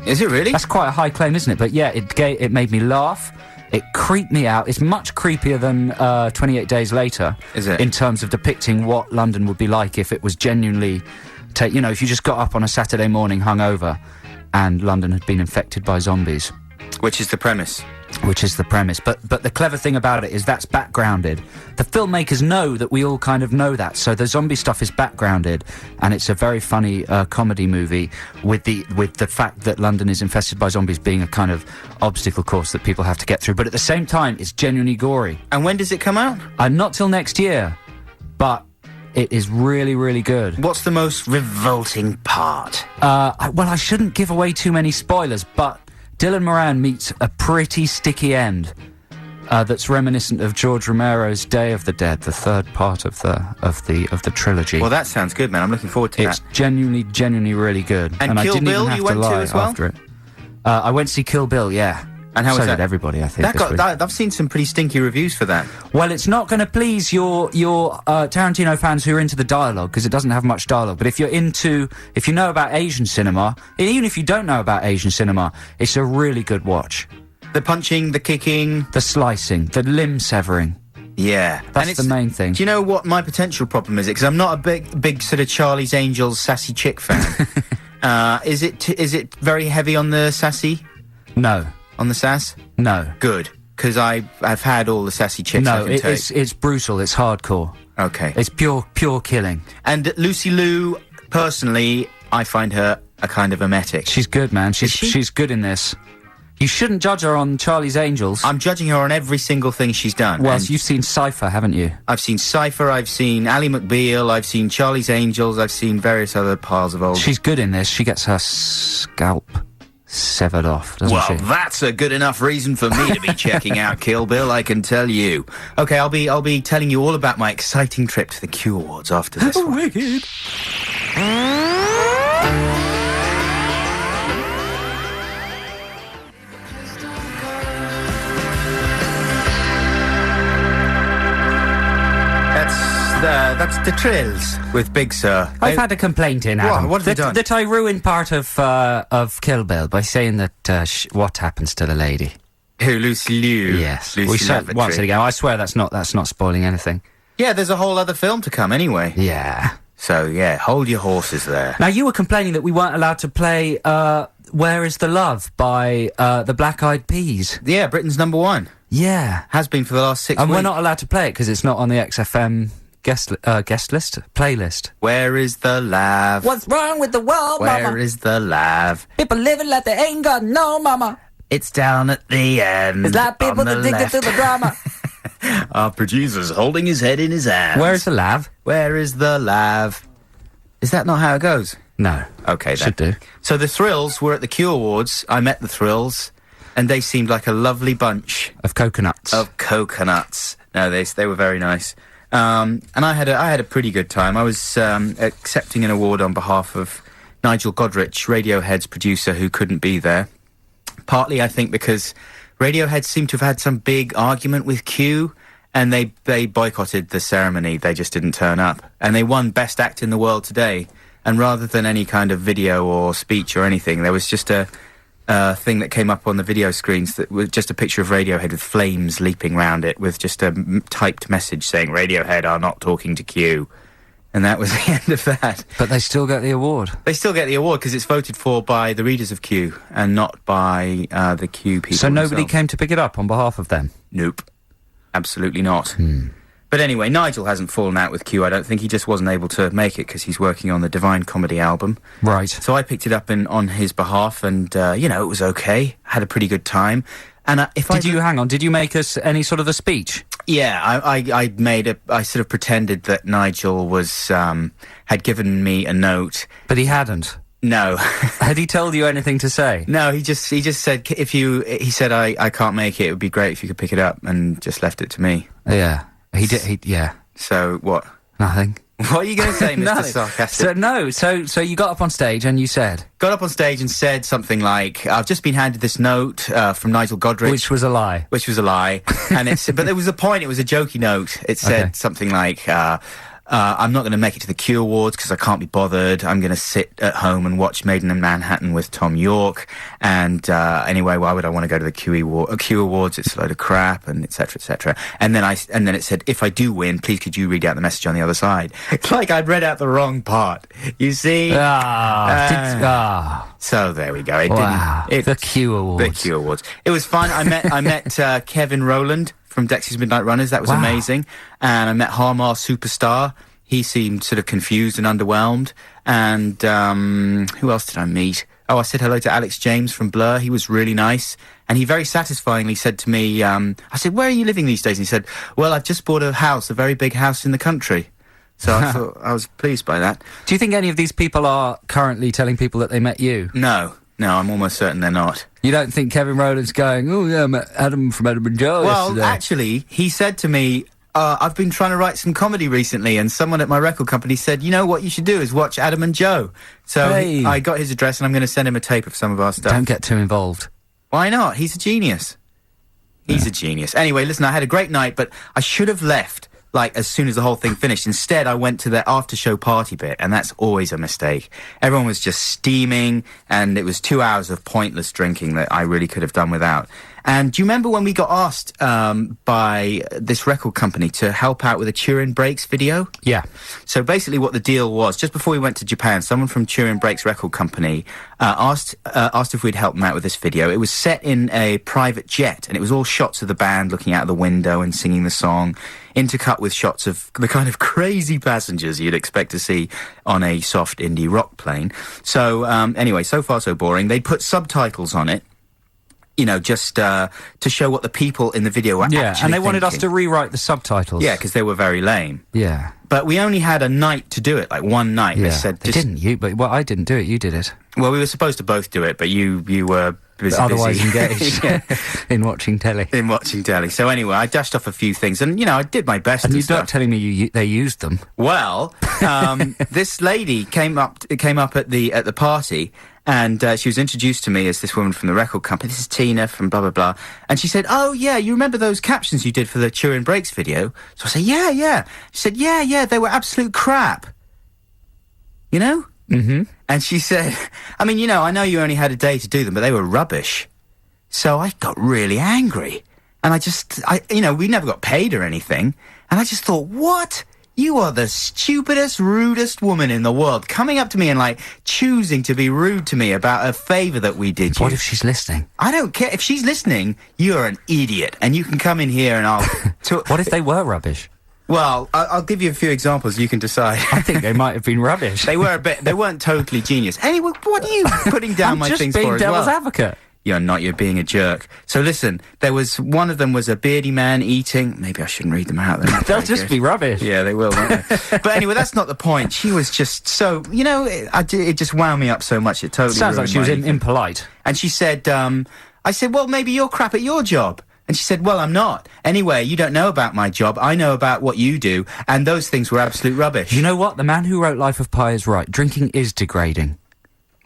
Speaker 1: Is it really?
Speaker 2: That's quite a high claim, isn't it? But yeah, it made me laugh. It creeped me out. It's much creepier than 28 Days Later.
Speaker 1: Is it?
Speaker 2: In terms of depicting what London would be like if it was genuinely... if you just got up on a Saturday morning hungover and London had been infected by zombies.
Speaker 1: Which is the premise.
Speaker 2: Which is the premise. But the clever thing about it is that's backgrounded. The filmmakers know that we all kind of know that. So the zombie stuff is backgrounded, and it's a very funny comedy movie with the fact that London is infested by zombies being a kind of obstacle course that people have to get through. But at the same time, it's genuinely gory.
Speaker 1: And when does it come out?
Speaker 2: Not till next year. But it is really, really good.
Speaker 1: What's the most revolting part?
Speaker 2: I shouldn't give away too many spoilers, but Dylan Moran meets a pretty sticky end that's reminiscent of George Romero's Day of the Dead, the third part of the trilogy.
Speaker 1: Well, that sounds good, man. I'm looking forward to that.
Speaker 2: It's genuinely really good.
Speaker 1: And Kill
Speaker 2: I didn't
Speaker 1: Bill
Speaker 2: even have
Speaker 1: you went to as well?
Speaker 2: after it. I went to see Kill Bill, yeah.
Speaker 1: And how was that?
Speaker 2: Did everybody, I think.
Speaker 1: I've seen some pretty stinky reviews for that.
Speaker 2: Well, it's not going to please your Tarantino fans who are into the dialogue, because it doesn't have much dialogue. But if you know about Asian cinema, and even if you don't know about Asian cinema, it's a really good watch.
Speaker 1: The punching, the kicking,
Speaker 2: the slicing, the limb severing.
Speaker 1: Yeah,
Speaker 2: that's the main thing.
Speaker 1: Do you know what my potential problem is? Because I'm not a big sort of Charlie's Angels sassy chick fan. Is it very heavy on the sassy?
Speaker 2: No.
Speaker 1: On the sass?
Speaker 2: No.
Speaker 1: Good, because I've had all the sassy chicks I can take.
Speaker 2: it's brutal, it's hardcore.
Speaker 1: Okay.
Speaker 2: It's pure killing.
Speaker 1: And Lucy Liu, personally, I find her a kind of emetic.
Speaker 2: She's good, man. She's good in this. You shouldn't judge her on Charlie's Angels.
Speaker 1: I'm judging her on every single thing she's done.
Speaker 2: Well, you've seen Cypher, haven't you?
Speaker 1: I've seen Cypher, I've seen Ally McBeal, I've seen Charlie's Angels, I've seen various other piles of old...
Speaker 2: She's good in this. She gets her scalp severed off, doesn't she?
Speaker 1: Well, that's a good enough reason for me to be checking out Kill Bill, I can tell you. Okay, I'll be telling you all about my exciting trip to the Q Awards after this one.
Speaker 2: Wicked.
Speaker 1: That's the Trills with Big Sir.
Speaker 2: I've had a complaint in, Adam.
Speaker 1: What have you done?
Speaker 2: That I ruined part of Kill Bill by saying that what happens to the lady.
Speaker 1: Who, Lucy Liu?
Speaker 2: Yes.
Speaker 1: Lucy
Speaker 2: we said
Speaker 1: Lavatory.
Speaker 2: once again. I swear that's not spoiling anything.
Speaker 1: Yeah, there's a whole other film to come anyway.
Speaker 2: Yeah.
Speaker 1: So, yeah, hold your horses there.
Speaker 2: Now, you were complaining that we weren't allowed to play Where Is the Love by the Black Eyed Peas.
Speaker 1: Yeah, Britain's #1.
Speaker 2: Yeah.
Speaker 1: Has been for the last 6 weeks.
Speaker 2: And we're not allowed to play it because it's not on the XFM guest list, playlist.
Speaker 1: Where is the love?
Speaker 2: What's wrong with the world, mama?
Speaker 1: Where is the love?
Speaker 2: People living like they ain't got no mama.
Speaker 1: It's down at the end.
Speaker 2: It's like people addicted to the drama.
Speaker 1: Our producer's holding his head in his hands.
Speaker 2: Where is the love?
Speaker 1: Where is the love? Is that not how it goes?
Speaker 2: No.
Speaker 1: Okay, then.
Speaker 2: Should do.
Speaker 1: So the Thrills were at the Q Awards. I met the Thrills, and they seemed like a lovely bunch
Speaker 2: of coconuts.
Speaker 1: No, they were very nice. And I had a pretty good time. I was accepting an award on behalf of Nigel Godrich, Radiohead's producer, who couldn't be there. Partly, I think, because Radiohead seemed to have had some big argument with Q, and they boycotted the ceremony. They just didn't turn up. And they won Best Act in the World today. And rather than any kind of video or speech or anything, there was just a thing that came up on the video screens that was just a picture of Radiohead with flames leaping round it, with just a typed message saying, Radiohead are not talking to Q. And that was the end of that.
Speaker 2: But they still get the award.
Speaker 1: They still get the award because it's voted for by the readers of Q and not by the Q people.
Speaker 2: So nobody
Speaker 1: themselves.
Speaker 2: came to pick it up on behalf of them?
Speaker 1: Nope. Absolutely not. But anyway, Nigel hasn't fallen out with Q, I don't think. He just wasn't able to make it because he's working on the Divine Comedy album.
Speaker 2: Right.
Speaker 1: So I picked it up on his behalf and, it was okay. Had a pretty good time. And did you make us any sort of a speech? Yeah, I sort of pretended that Nigel was, had given me a note.
Speaker 2: But he hadn't?
Speaker 1: No.
Speaker 2: Had he told you anything to say?
Speaker 1: No, he just said, he said, I can't make it, it would be great if you could pick it up, and just left it to me.
Speaker 2: Yeah. Yeah.
Speaker 1: So, what?
Speaker 2: Nothing.
Speaker 1: What are you going to say, Mr. Sarcastic?
Speaker 2: So you got up on stage and you said?
Speaker 1: Got up on stage and said something like, I've just been handed this note from Nigel Godrich.
Speaker 2: Which was a lie.
Speaker 1: Which was a lie. And but there was a point, it was a jokey note. It said something like, I'm not going to make it to the Q Awards because I can't be bothered. I'm going to sit at home and watch Maiden in Manhattan with Tom York. And anyway, why would I want to go to the Q Awards? It's a load of crap, and etc. etc. And then it said, if I do win, please could you read out the message on the other side? It's like I'd read out the wrong part. You see? So there we go.
Speaker 2: The Q Awards.
Speaker 1: The Q Awards. It was fun. I met Kevin Rowland from Dexys Midnight Runners. That was amazing. And I met Harmar Superstar. He seemed sort of confused and underwhelmed. And who else did I meet? Oh, I said hello to Alex James from Blur. He was really nice. And he very satisfyingly said to me, I said, where are you living these days? And he said, well, I've just bought a house, a very big house in the country. So I thought I was pleased by that.
Speaker 2: Do you think any of these people are currently telling people that they met you?
Speaker 1: No, I'm almost certain they're not.
Speaker 2: You don't think Kevin Rowland's going, oh yeah, I met Adam from Adam and Joe yesterday?
Speaker 1: Well, actually, he said to me, I've been trying to write some comedy recently, and someone at my record company said, you know what you should do is watch Adam and Joe. So I got his address, and I'm going to send him a tape of some of our stuff.
Speaker 2: Don't get too involved.
Speaker 1: Why not? He's a genius. He's a genius. Anyway, listen, I had a great night, but I should have left as soon as the whole thing finished. Instead, I went to the after-show party bit, and that's always a mistake. Everyone was just steaming, and it was 2 hours of pointless drinking that I really could have done without. And do you remember when we got asked by this record company to help out with a Turin Breaks video?
Speaker 2: Yeah.
Speaker 1: So basically what the deal was, just before we went to Japan, someone from Turin Breaks record company asked if we'd help them out with this video. It was set in a private jet, and it was all shots of the band looking out of the window and singing the song, intercut with shots of the kind of crazy passengers you'd expect to see on a soft indie rock plane. So anyway, so far so boring. They put subtitles on it, just to show what the people in the video were actually thinking.
Speaker 2: And they wanted us to rewrite the subtitles.
Speaker 1: Yeah, because they were very lame.
Speaker 2: Yeah.
Speaker 1: But we only had a night to do it, one night.
Speaker 2: Yeah.
Speaker 1: They said...
Speaker 2: didn't you? But I didn't do it, you did it.
Speaker 1: Well, we were supposed to both do it, but you were
Speaker 2: otherwise engaged in watching telly.
Speaker 1: In watching telly. So anyway, I dashed off a few things, and, I did my best.
Speaker 2: And you're not telling me they used them.
Speaker 1: Well, this lady came up at the party, and she was introduced to me as this woman from the record company. This is Tina from blah, blah, blah. And she said, oh, yeah, you remember those captions you did for the Turin Breaks video? So I said, yeah. She said, yeah, they were absolute crap.
Speaker 2: Mm-hmm.
Speaker 1: And she said, I know you only had a day to do them, but they were rubbish. So I got really angry. And we never got paid or anything. And I just thought, what? You are the stupidest, rudest woman in the world, coming up to me and, choosing to be rude to me about a favour that we did you.
Speaker 2: What if she's listening?
Speaker 1: I don't care. If she's listening, you're an idiot, and you can come in here and I'll...
Speaker 2: What if they were rubbish?
Speaker 1: Well, I'll give you a few examples, you can decide.
Speaker 2: I think they might have been rubbish.
Speaker 1: They weren't totally genius. Anyway, what are you putting down my things for as well?
Speaker 2: I'm just being devil's advocate.
Speaker 1: You're not, you're being a jerk. So listen, one of them was a beardy man eating... Maybe I shouldn't read them out.
Speaker 2: They'll just be rubbish.
Speaker 1: Yeah, they will, won't they? But anyway, that's not the point. She was just so... it just wound me up so much, it totally
Speaker 2: sounds like she was impolite.
Speaker 1: And she said, I said, well, maybe you're crap at your job. And she said, well, I'm not. Anyway, you don't know about my job. I know about what you do. And those things were absolute rubbish.
Speaker 2: You know what? The man who wrote Life of Pi is right. Drinking is degrading.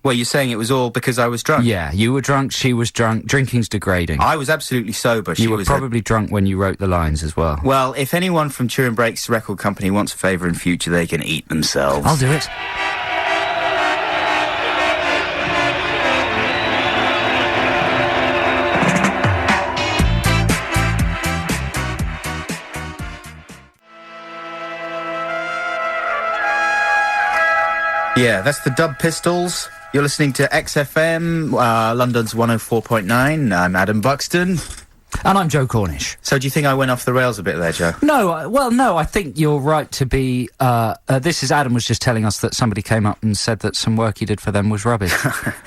Speaker 1: Well, you're saying it was all because I was drunk?
Speaker 2: Yeah, you were drunk, she was drunk. Drinking's degrading.
Speaker 1: I was absolutely sober.
Speaker 2: You were probably drunk when you wrote the lines as well.
Speaker 1: Well, if anyone from Turin Breaks Record Company wants a favour in future, they can eat themselves.
Speaker 2: I'll do it.
Speaker 1: Yeah, that's the Dub Pistols. You're listening to XFM, London's 104.9. I'm Adam Buxton.
Speaker 2: And I'm Joe Cornish.
Speaker 1: So do you think I went off the rails a bit there, Joe?
Speaker 2: No, no, I think you're right to be... this is Adam was just telling us that somebody came up and said that some work he did for them was rubbish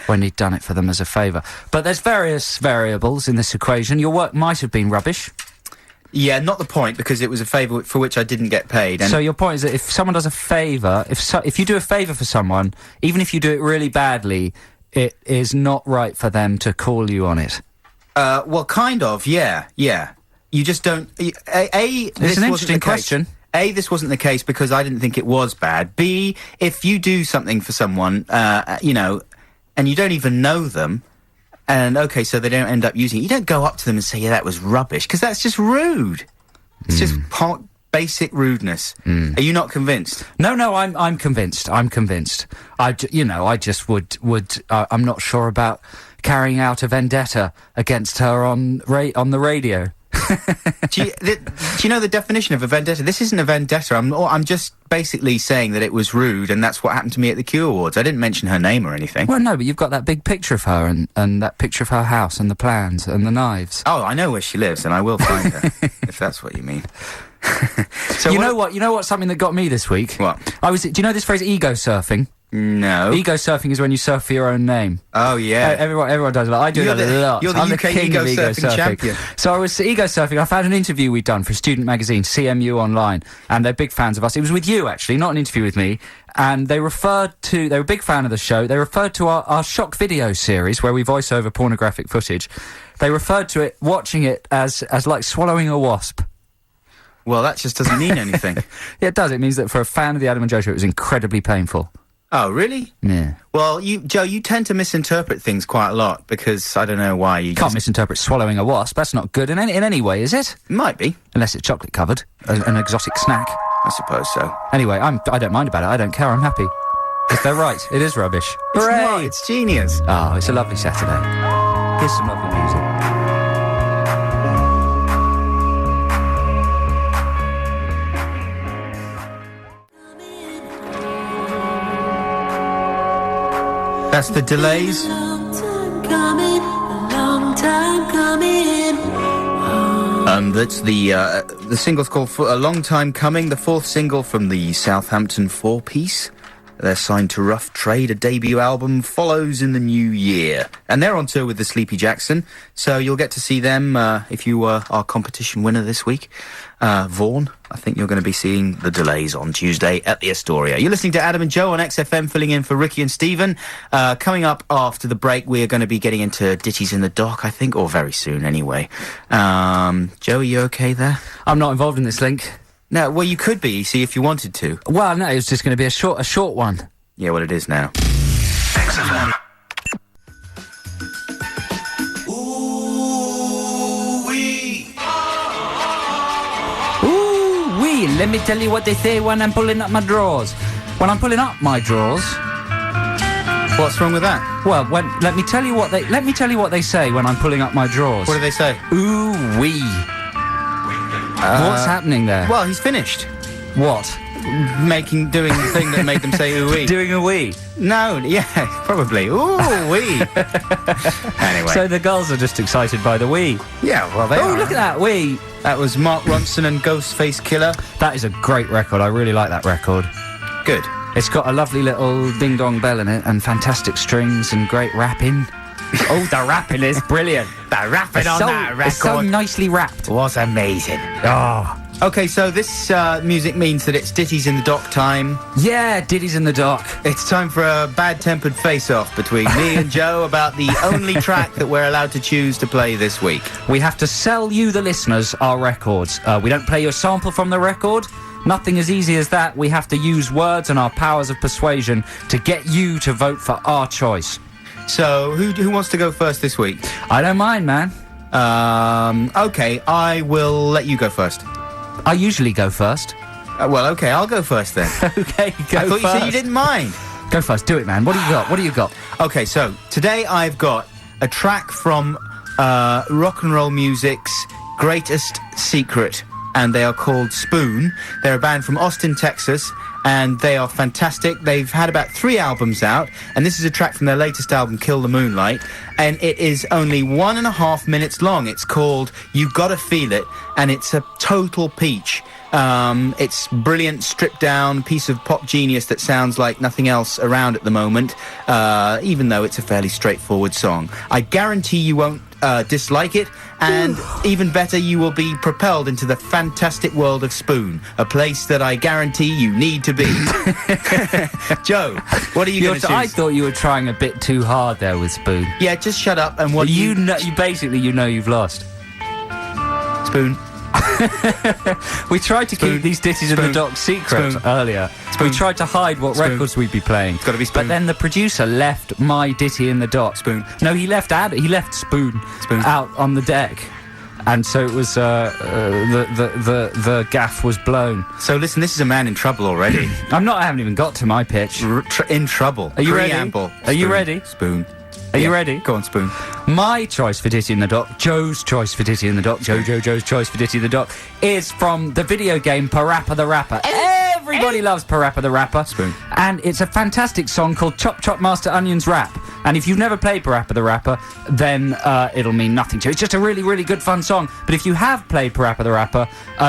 Speaker 2: when he'd done it for them as a favour. But there's various variables in this equation. Your work might have been rubbish.
Speaker 1: Yeah, not the point, because it was a favour for which I didn't get paid. And
Speaker 2: so your point is that if someone does a favour, if you do a favour for someone, even if you do it really badly, it is not right for them to call you on it.
Speaker 1: Well, kind of, yeah. You just don't...
Speaker 2: It's an interesting question.
Speaker 1: A, this wasn't the case because I didn't think it was bad. B, if you do something for someone, and you don't even know them, and, okay, so they don't end up using it, you don't go up to them and say, yeah, that was rubbish, because that's just rude. It's just basic rudeness. Are you not convinced?
Speaker 2: No, I'm convinced. I'm convinced. I just would I'm not sure about carrying out a vendetta against her on the radio.
Speaker 1: do you know the definition of a vendetta? This isn't a vendetta. I'm just basically saying that it was rude, and that's what happened to me at the Q Awards. I didn't mention her name or anything.
Speaker 2: Well, no, but you've got that big picture of her and that picture of her house and the plans and the knives.
Speaker 1: Oh, I know where she lives, and I will find her, if that's what you mean. So
Speaker 2: you know what? Something that got me this week.
Speaker 1: What?
Speaker 2: Do you know this phrase, ego surfing?
Speaker 1: No.
Speaker 2: Ego surfing is when you surf for your own name.
Speaker 1: Oh, yeah.
Speaker 2: Everyone does it. I do that a lot.
Speaker 1: You're the
Speaker 2: I'm
Speaker 1: UK
Speaker 2: the king
Speaker 1: ego
Speaker 2: of ego
Speaker 1: surfing champion.
Speaker 2: So I was ego surfing. I found an interview we'd done for a student magazine, CMU Online, and they're big fans of us. It was with you, actually, not an interview with me. And they were a big fan of the show. They referred to our shock video series, where we voice over pornographic footage. They referred to it, watching it, as like swallowing a wasp.
Speaker 1: Well, that just doesn't mean anything.
Speaker 2: Yeah, it does. It means that for a fan of the Adam and Joe show, it was incredibly painful.
Speaker 1: Oh, really?
Speaker 2: Yeah.
Speaker 1: Well, Joe, you tend to misinterpret things quite a lot, because I don't know why you
Speaker 2: can't misinterpret swallowing a wasp. That's not good in any way, is it?
Speaker 1: Might be.
Speaker 2: Unless it's chocolate covered, an exotic snack.
Speaker 1: I suppose so.
Speaker 2: Anyway, I don't mind about it. I don't care. I'm happy. If they're right, it is rubbish.
Speaker 1: It's not. It's genius.
Speaker 2: Oh, it's a lovely Saturday. Here's some lovely music.
Speaker 1: That's the Delays. And that's the single's called For a Long Time Coming, the fourth single from the Southampton four-piece. They're signed to Rough Trade. A debut album follows in the new year. And they're on tour with the Sleepy Jackson, so you'll get to see them if you were our competition winner this week. Vaughan, I think you're going to be seeing the Delays on Tuesday at the Astoria. You're listening to Adam and Joe on XFM, filling in for Ricky and Stephen. Coming up after the break, we're going to be getting into Ditties in the Dock, I think, or very soon anyway. Joe, are you okay there?
Speaker 2: I'm not involved in this link.
Speaker 1: No, well, you could be, see, if you wanted to.
Speaker 2: Well, no, it was just going to be a short one.
Speaker 1: Yeah, well, it is now.
Speaker 6: XFM.
Speaker 2: Ooh-wee, let me tell you what they say when I'm pulling up my drawers. When I'm pulling up my drawers...
Speaker 1: What's wrong with that?
Speaker 2: Well, let me tell you what they say when I'm pulling up my drawers.
Speaker 1: What do they say?
Speaker 2: Ooh-wee. What's happening there?
Speaker 1: Well, he's finished.
Speaker 2: What?
Speaker 1: Doing the thing that made them say ooh-wee.
Speaker 2: Doing a wee?
Speaker 1: No, yeah, probably. Ooh-wee. Anyway.
Speaker 2: So the girls are just excited by the wee.
Speaker 1: Yeah, well, they are.
Speaker 2: Oh, look at that wee.
Speaker 1: That was Mark Ronson and Ghostface Killer.
Speaker 2: That is a great record. I really like that record.
Speaker 1: Good.
Speaker 2: It's got a lovely little ding-dong bell in it and fantastic strings and great rapping. Oh, the rapping is brilliant.
Speaker 1: The rapping on that record.
Speaker 2: It's so nicely rapped.
Speaker 1: Was amazing.
Speaker 2: Oh.
Speaker 1: Okay, so this music means that it's Ditties in the Dock time.
Speaker 2: Yeah, Ditties in the Dock.
Speaker 1: It's time for a bad-tempered face-off between me and Joe about the only track that we're allowed to choose to play this week.
Speaker 2: We have to sell you, the listeners, our records. We don't play you a sample from the record. Nothing as easy as that. We have to use words and our powers of persuasion to get you to vote for our choice.
Speaker 1: So, who wants to go first this week?
Speaker 2: I don't mind, man.
Speaker 1: Okay, I will let you go first.
Speaker 2: I usually go first.
Speaker 1: Well, okay, I'll go first then.
Speaker 2: Okay, go
Speaker 1: I thought
Speaker 2: first.
Speaker 1: you said you didn't mind.
Speaker 2: Go first, do it, man. What do you got?
Speaker 1: Okay, so today I've got a track from rock and roll music's greatest secret, and they are called Spoon. They're a band from Austin, Texas, and they are fantastic. They've had about 3 albums out, and this is a track from their latest album, Kill the Moonlight, and it is only 1.5 minutes long. It's called You Gotta Feel It, and it's a total peach. It's brilliant, stripped down piece of pop genius that sounds like nothing else around at the moment, even though it's a fairly straightforward song. I guarantee you won't dislike it, and even better, you will be propelled into the fantastic world of Spoon, a place that I guarantee you need to be. Joe, what are you going to choose?
Speaker 2: I thought you were trying a bit too hard there with Spoon.
Speaker 1: Yeah, just shut up and what
Speaker 2: you basically you've lost.
Speaker 1: Spoon.
Speaker 2: We tried to keep these ditties in the doc secret earlier. We tried to hide what records we'd be playing.
Speaker 1: It's got to be Spoon.
Speaker 2: But then the producer left my ditty in the doc.
Speaker 1: Spoon.
Speaker 2: No, he left Spoon out on the deck. And so it was the gaff was blown.
Speaker 1: So listen, this is a man in trouble already.
Speaker 2: I haven't even got to my pitch.
Speaker 1: In trouble.
Speaker 2: Are you
Speaker 1: Preamble.
Speaker 2: ready? Are you ready?
Speaker 1: Spoon.
Speaker 2: Are you ready?
Speaker 1: Go on, Spoon.
Speaker 2: My choice for Ditty in the Dock, Joe's choice for Ditty in the Dock, Joe's choice for Ditty in the Dock, is from the video game Parappa the Rapper. Everybody loves Parappa the Rapper.
Speaker 1: Spoon.
Speaker 2: And it's a fantastic song called Chop Chop Master Onion's Rap. And if you've never played Parappa the Rapper, then it'll mean nothing to you. It's just a really, really good fun song. But if you have played Parappa the Rapper,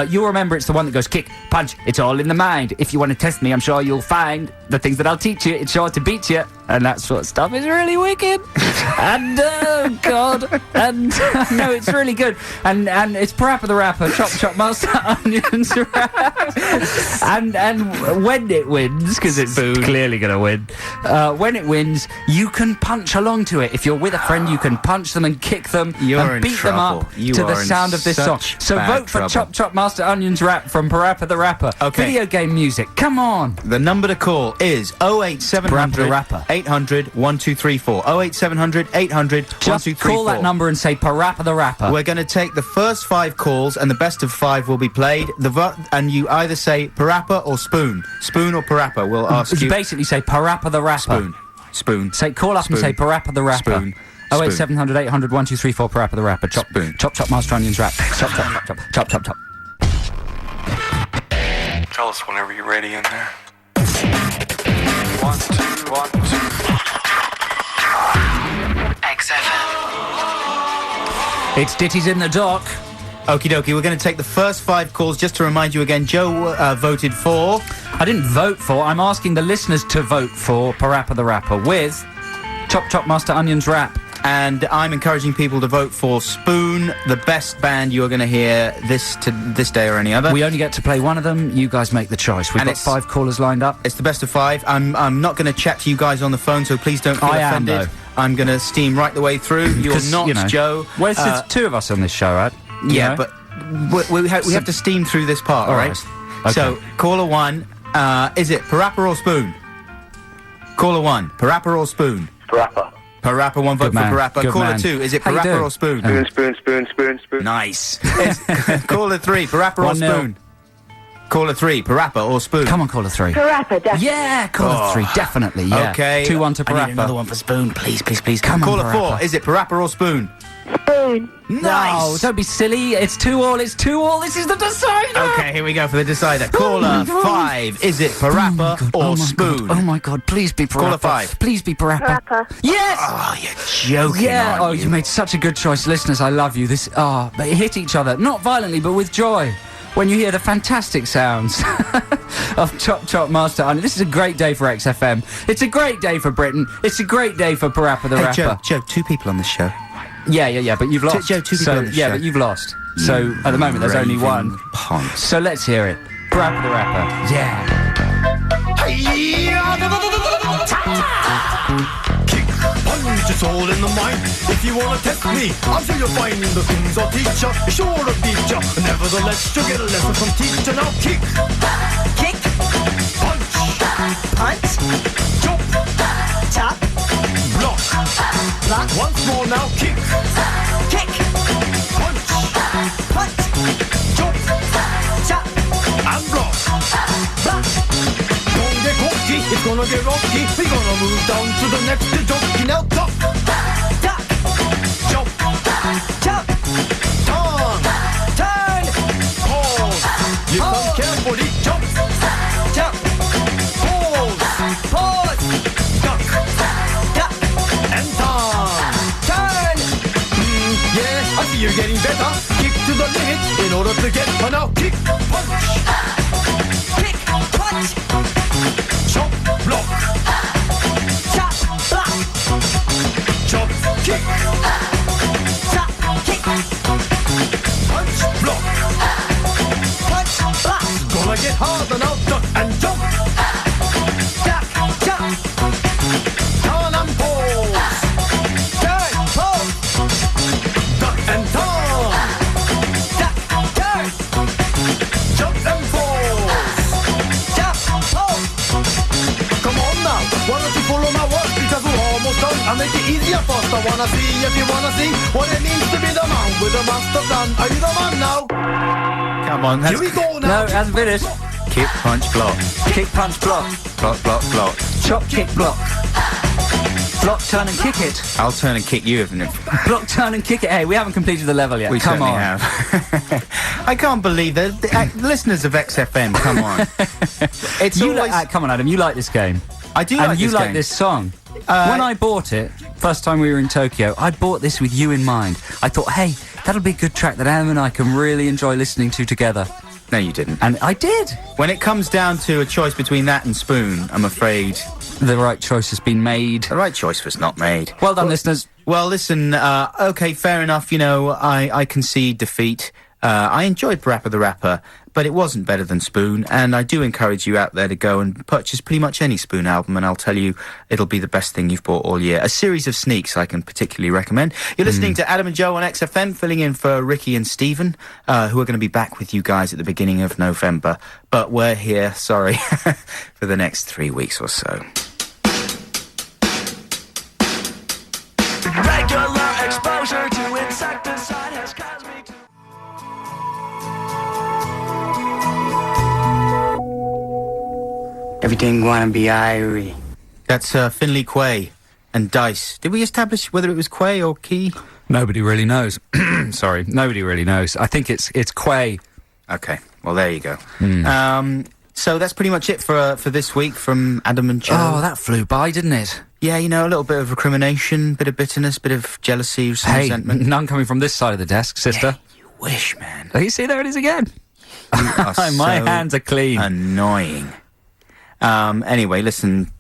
Speaker 2: you'll remember it's the one that goes kick, punch, it's all in the mind. If you want to test me, I'm sure you'll find the things that I'll teach you. It's sure to beat you. And that sort of stuff is really wicked. And, oh, God. And, no, it's really good. And it's Parappa the Rapper, Chop Chop Master Onion's Rap. And when it wins, because it's clearly going to win, when it wins, you can punch along to it. If you're with a friend, you can punch them and kick them and beat them up to the sound of this song. So vote for Chop Chop Master Onion's Rap from Parappa the Rapper.
Speaker 1: Okay.
Speaker 2: Video game music. Come on.
Speaker 1: The number to call is 08700 800 1234. 08700 800
Speaker 2: Just
Speaker 1: 1234.
Speaker 2: call that number and say Parappa the Rapper.
Speaker 1: We're going to take the first 5 calls, and the best of 5 will be played. And you either say Parappa or Spoon. Spoon or Parappa. We'll ask you.
Speaker 2: You basically say Parappa the Rapper.
Speaker 1: Spoon.
Speaker 2: Say, call up and say Parappa the Rapper.
Speaker 1: Spoon.
Speaker 2: 08700 800 1234 Parappa the Rapper. Chop,
Speaker 1: Spoon.
Speaker 2: Chop Chop Master Onion's Rap. Chop Chop Chop Chop Chop Chop.
Speaker 6: Tell us whenever you're ready in there. 1, 2, 1, 2.
Speaker 5: XFM.
Speaker 2: It's Ditties in the Dock.
Speaker 1: Okie dokie, we're going to take the first 5 calls. Just to remind you again, Joe voted for...
Speaker 2: I didn't vote for, I'm asking the listeners to vote for Parappa the Rapper with Chop Chop Master Onion's Rap.
Speaker 1: And I'm encouraging people to vote for Spoon, the best band you're going to hear this day or any other.
Speaker 2: We only get to play one of them. You guys make the choice. We've got 5 callers lined up.
Speaker 1: It's the best of 5. I'm not going to chat to you guys on the phone, so please don't feel offended.
Speaker 2: Though.
Speaker 1: I'm going to steam right the way through. You're not, Joe.
Speaker 2: Well, there's 2 of us on this show, right?
Speaker 1: Yeah, but we have to steam through this part, all right?
Speaker 2: Okay.
Speaker 1: So, caller 1, is it Parappa or Spoon? Caller 1, Parappa or Spoon?
Speaker 8: Parappa.
Speaker 1: Parappa, 1 vote for Parappa.
Speaker 2: Good
Speaker 1: Caller
Speaker 2: man.
Speaker 1: 2, is it
Speaker 2: How you
Speaker 1: Parappa
Speaker 2: doing?
Speaker 1: or Spoon?
Speaker 8: Spoon.
Speaker 1: Nice. Caller 3, Parappa or
Speaker 2: 1-0.
Speaker 1: Spoon? Caller 3, Parappa or Spoon?
Speaker 2: Come on, caller 3.
Speaker 9: Parappa, definitely.
Speaker 2: Yeah, caller 3, definitely, yeah.
Speaker 1: Okay.
Speaker 2: 2-1 to Parappa.
Speaker 1: I need another one for Spoon, please.
Speaker 2: Come on,
Speaker 1: Caller 4,
Speaker 2: Parappa.
Speaker 1: is it Parappa or Spoon?
Speaker 9: Spoon.
Speaker 2: No,
Speaker 1: Nice.
Speaker 2: don't be silly. It's 2-all. It's 2-all. This is the decider.
Speaker 1: Okay, here we go for the decider. Caller 5, is it Parappa or Spoon?
Speaker 2: Oh my God! Please be Parappa.
Speaker 1: Caller 5.
Speaker 2: Please be Parappa.
Speaker 9: Parappa.
Speaker 2: Yes.
Speaker 1: Oh, you're joking,
Speaker 2: Yeah.
Speaker 1: aren't
Speaker 2: Oh, you made such a good choice, listeners. I love you. This. But hit each other, not violently, but with joy. When you hear the fantastic sounds of Chop Chop Master Onion. This is a great day for XFM. It's a great day for Britain. It's a great day for Parappa the Rapper.
Speaker 1: Joe, 2 people on this show.
Speaker 2: Yeah, but you've lost.
Speaker 1: Joe, 2 people on this show.
Speaker 2: but you've lost. So at the moment there's only one.
Speaker 1: Ponce.
Speaker 2: So let's hear it. Parappa the Rapper.
Speaker 6: Kick, punch,
Speaker 4: punch your soul in the mind. If you wanna test me, I'm sure you'll find the things I'll teach ya is sure to beat ya. Nevertheless, you'll get a lesson from teacher. Now kick,
Speaker 9: Kick,
Speaker 4: punch,
Speaker 9: punch,
Speaker 4: jump,
Speaker 9: tap,
Speaker 4: block.
Speaker 9: block,
Speaker 4: Once more now, kick,
Speaker 9: kick,
Speaker 4: punch,
Speaker 9: punch,
Speaker 4: jump,
Speaker 9: tap,
Speaker 4: and block.
Speaker 9: block,
Speaker 4: Don't get cocky, it's gonna get rocky. We're gonna move down to the next jockey. Now duck,
Speaker 9: duck,
Speaker 4: jump,
Speaker 9: jump,
Speaker 4: turn,
Speaker 9: turn,
Speaker 4: pause. Listen
Speaker 9: Pause.
Speaker 4: carefully, jump,
Speaker 9: jump,
Speaker 4: pause,
Speaker 9: pause,
Speaker 4: duck,
Speaker 9: duck,
Speaker 4: and turn.
Speaker 9: turn,
Speaker 4: Yeah, I see you're getting better. Kick to the limit in order to get her now. Kick, punch,
Speaker 9: kick, punch,
Speaker 4: jump, block,
Speaker 9: tap, block,
Speaker 4: jump, kick,
Speaker 9: tap, kick,
Speaker 4: punch, block.
Speaker 9: punch, block,
Speaker 4: Gonna get harder now. Duck and jump,
Speaker 9: duck, jump,
Speaker 4: turn and pause.
Speaker 9: turn, pause,
Speaker 4: Duck and turn,
Speaker 9: duck, turn,
Speaker 4: jump and pause.
Speaker 9: jump, pause.
Speaker 4: Come on now, why don't you follow my words? Because we're almost done. I'll make it easier first. I wanna see if you wanna see what it means to be the man with a master plan. Are you the man now?
Speaker 1: Come on,
Speaker 4: Here
Speaker 1: that's
Speaker 4: we go
Speaker 2: No,
Speaker 4: now.
Speaker 2: it hasn't finished.
Speaker 1: kick, punch, block.
Speaker 2: Kick, punch, block.
Speaker 1: Block, block, block.
Speaker 2: Chop, kick, block. Block, turn and kick it.
Speaker 1: I'll turn and kick you, isn't it?
Speaker 2: Block, turn and kick it. Hey, we haven't completed the level yet.
Speaker 1: We
Speaker 2: Come
Speaker 1: certainly
Speaker 2: on.
Speaker 1: have. I can't believe that. Listeners of XFM, come on. It's
Speaker 2: You
Speaker 1: always...
Speaker 2: come on, Adam. You like this game.
Speaker 1: I do
Speaker 2: And
Speaker 1: like
Speaker 2: you
Speaker 1: this
Speaker 2: like
Speaker 1: game.
Speaker 2: this song. When I bought it, first time we were in Tokyo, I bought this with you in mind. I thought, hey, that'll be a good track that Adam and I can really enjoy listening to together.
Speaker 1: No, you didn't.
Speaker 2: And I did.
Speaker 1: When it comes down to a choice between that and Spoon, I'm afraid
Speaker 2: The right choice has been made.
Speaker 1: the right choice was not made.
Speaker 2: Well done, listeners.
Speaker 1: Well, listen, okay, fair enough, you know, I concede defeat. I enjoyed Rapper the Rapper, but it wasn't better than Spoon, and I do encourage you out there to go and purchase pretty much any Spoon album, and I'll tell you, it'll be the best thing you've bought all year. A series of sneaks I can particularly recommend. You're listening to Adam and Joe on XFM, filling in for Ricky and Stephen, who are going to be back with you guys at the beginning of November, but we're here, sorry, for the next 3 weeks or so.
Speaker 4: Regular exposure to insecticide has caused me to...
Speaker 5: Everything gonna be irie.
Speaker 1: That's Finley Quay and Dice. Did we establish whether it was Quay or Key?
Speaker 2: Nobody really knows. Sorry, nobody really knows. I think it's Quay.
Speaker 1: Okay, well there you go. So that's pretty much it for this week from Adam and Joe.
Speaker 2: Oh, that flew by, didn't it?
Speaker 1: Yeah, you know, a little bit of recrimination, bit of bitterness, bit of jealousy, some
Speaker 2: Hey,
Speaker 1: resentment.
Speaker 2: none coming from this side of the desk, sister.
Speaker 1: You wish, man.
Speaker 2: Oh, you see, there it is again.
Speaker 1: You are
Speaker 2: My
Speaker 1: so
Speaker 2: hands are clean.
Speaker 1: Annoying. Anyway, listen,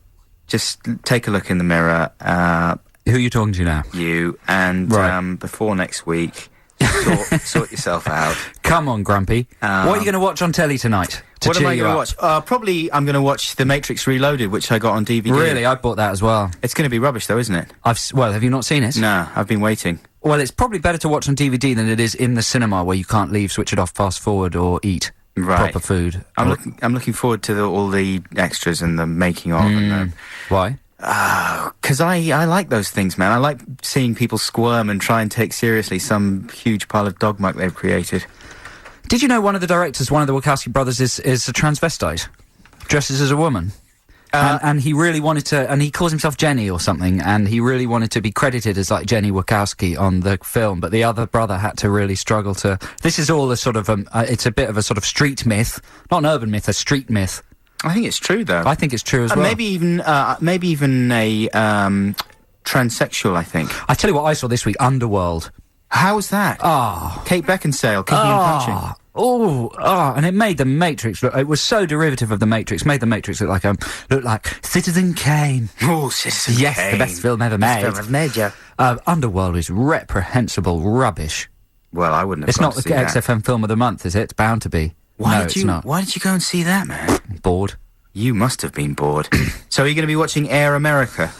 Speaker 1: just take a look in the mirror,
Speaker 2: Who are you talking to now?
Speaker 1: you, and
Speaker 2: Right.
Speaker 1: before next week, sort yourself out.
Speaker 2: Come on, Grumpy. What are you going to watch on telly tonight? To
Speaker 1: What am
Speaker 2: cheer
Speaker 1: I
Speaker 2: you
Speaker 1: going to
Speaker 2: up?
Speaker 1: watch? Probably I'm going to watch The Matrix Reloaded, which I got on DVD.
Speaker 2: Really, I bought that as well.
Speaker 1: It's going to be rubbish, though, isn't it?
Speaker 2: Well, have you not seen it?
Speaker 1: No, I've been waiting.
Speaker 2: Well, it's probably better to watch on DVD than it is in the cinema where you can't leave, switch it off, fast forward, or eat
Speaker 1: Right.
Speaker 2: proper food.
Speaker 1: I'm looking forward to all the extras and the making of. And
Speaker 2: Why?
Speaker 1: because I like those things, man. I like seeing people squirm and try and take seriously some huge pile of dog muck they've created.
Speaker 2: Did you know one of the directors, one of the Wachowski brothers, is a transvestite? Dresses as a woman. And he really wanted to, and he calls himself Jenny or something, and he really wanted to be credited as like Jenny Wachowski on the film, but the other brother had to really struggle to... This is all a sort of, it's a bit of a sort of street myth, not an urban myth, a street myth.
Speaker 1: I think it's true, though.
Speaker 2: I think it's true as well.
Speaker 1: Maybe even a transsexual, I think.
Speaker 2: I tell you what I saw this week, Underworld.
Speaker 1: How was that?
Speaker 2: Oh.
Speaker 1: Kate Beckinsale kicking and punching.
Speaker 2: And it made The Matrix look... It was so derivative of The Matrix. Made The Matrix look like Citizen Kane.
Speaker 1: Oh, Citizen
Speaker 2: Yes,
Speaker 1: Kane.
Speaker 2: the best film ever made.
Speaker 1: Best film ever made, yeah.
Speaker 2: Underworld is reprehensible rubbish.
Speaker 1: Well, I wouldn't have
Speaker 2: It's
Speaker 1: gone
Speaker 2: not
Speaker 1: to
Speaker 2: the
Speaker 1: see that.
Speaker 2: XFM Film of the Month, is it? It's bound to be. No, it's not.
Speaker 1: Why did you go and see that, man?
Speaker 2: Bored.
Speaker 1: You must have been bored. So are you going to be watching Air America?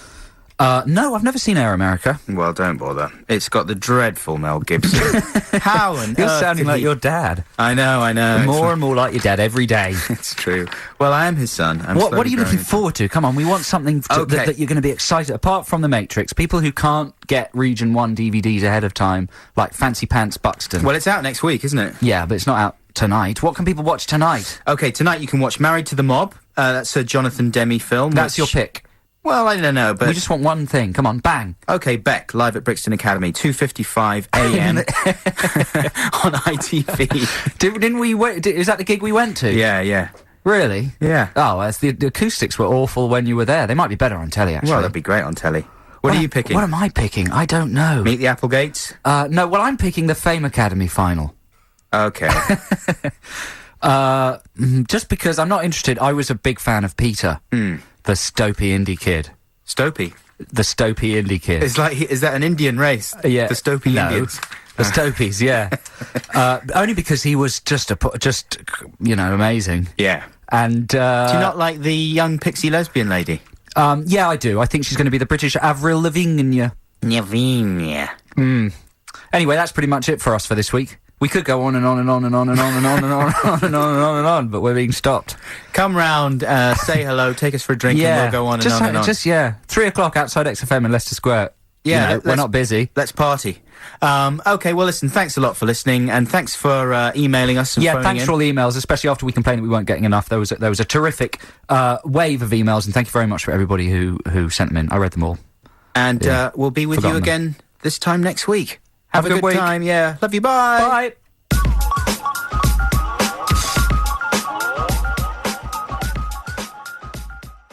Speaker 2: No, I've never seen Air America.
Speaker 1: Well, don't bother. It's got the dreadful Mel Gibson. How on
Speaker 2: You're
Speaker 1: earth
Speaker 2: sounding
Speaker 1: did
Speaker 2: like
Speaker 1: he-
Speaker 2: your dad.
Speaker 1: I know.
Speaker 2: More and more like your dad every day.
Speaker 1: It's true. Well, I am his son.
Speaker 2: What are you looking forward to? Come on, we want something
Speaker 1: Okay.
Speaker 2: that you're going to be excited. Apart from The Matrix, people who can't get Region 1 DVDs ahead of time, like Fancy Pants Buxton.
Speaker 1: Well, it's out next week, isn't it?
Speaker 2: Yeah, but it's not out tonight. What can people watch tonight?
Speaker 1: Okay, tonight you can watch Married to the Mob. That's a Jonathan Demme film.
Speaker 2: That's your
Speaker 1: which-
Speaker 2: pick.
Speaker 1: Well, I don't know, but...
Speaker 2: We just want one thing. Come on, bang.
Speaker 1: Okay, Beck, live at Brixton Academy, 2:55 a.m. on ITV.
Speaker 2: Didn't we... Is that the gig we went to?
Speaker 1: Yeah.
Speaker 2: Really?
Speaker 1: Yeah.
Speaker 2: Oh, the acoustics were awful when you were there. They might be better on telly, actually.
Speaker 1: Well, that'd be great on telly. What are you picking?
Speaker 2: What am I picking? I don't know.
Speaker 1: Meet the Applegates?
Speaker 2: No, well, I'm picking the Fame Academy final.
Speaker 1: Okay.
Speaker 2: Just because I'm not interested. I was a big fan of Peter, the Stopey indie kid.
Speaker 1: Stopey?
Speaker 2: The Stopey indie kid.
Speaker 1: It's like, is that an Indian race?
Speaker 2: Yeah.
Speaker 1: The Stopey
Speaker 2: No.
Speaker 1: Indians?
Speaker 2: The Stopeys, yeah. Only because he was just amazing.
Speaker 1: Yeah.
Speaker 2: And
Speaker 1: Do you not like the young pixie lesbian lady?
Speaker 2: yeah, I do. I think she's going to be the British Avril Lavigne.
Speaker 1: Lavigne.
Speaker 2: Anyway, that's pretty much it for us for this week. We could go on and on and on and on and on and on and on and on and on and on and on, but we're being stopped.
Speaker 1: Come round, say hello, take us for a drink, and we'll go on and on and on.
Speaker 2: 3 o'clock outside XFM in Leicester Square.
Speaker 1: Yeah,
Speaker 2: You know, we're not busy.
Speaker 1: Let's party. Okay, well, listen, thanks a lot for listening, and thanks for emailing us and phoning
Speaker 2: thanks
Speaker 1: in.
Speaker 2: for all the emails, especially after we complained that we weren't getting enough. There was a terrific wave of emails, and thank you very much for everybody who sent them in. I read them all.
Speaker 1: And we'll be with
Speaker 2: Forgotten
Speaker 1: you
Speaker 2: them.
Speaker 1: again this time next week. Have a
Speaker 2: good
Speaker 1: good
Speaker 2: week.
Speaker 1: time, yeah. Love you, bye.
Speaker 2: Bye.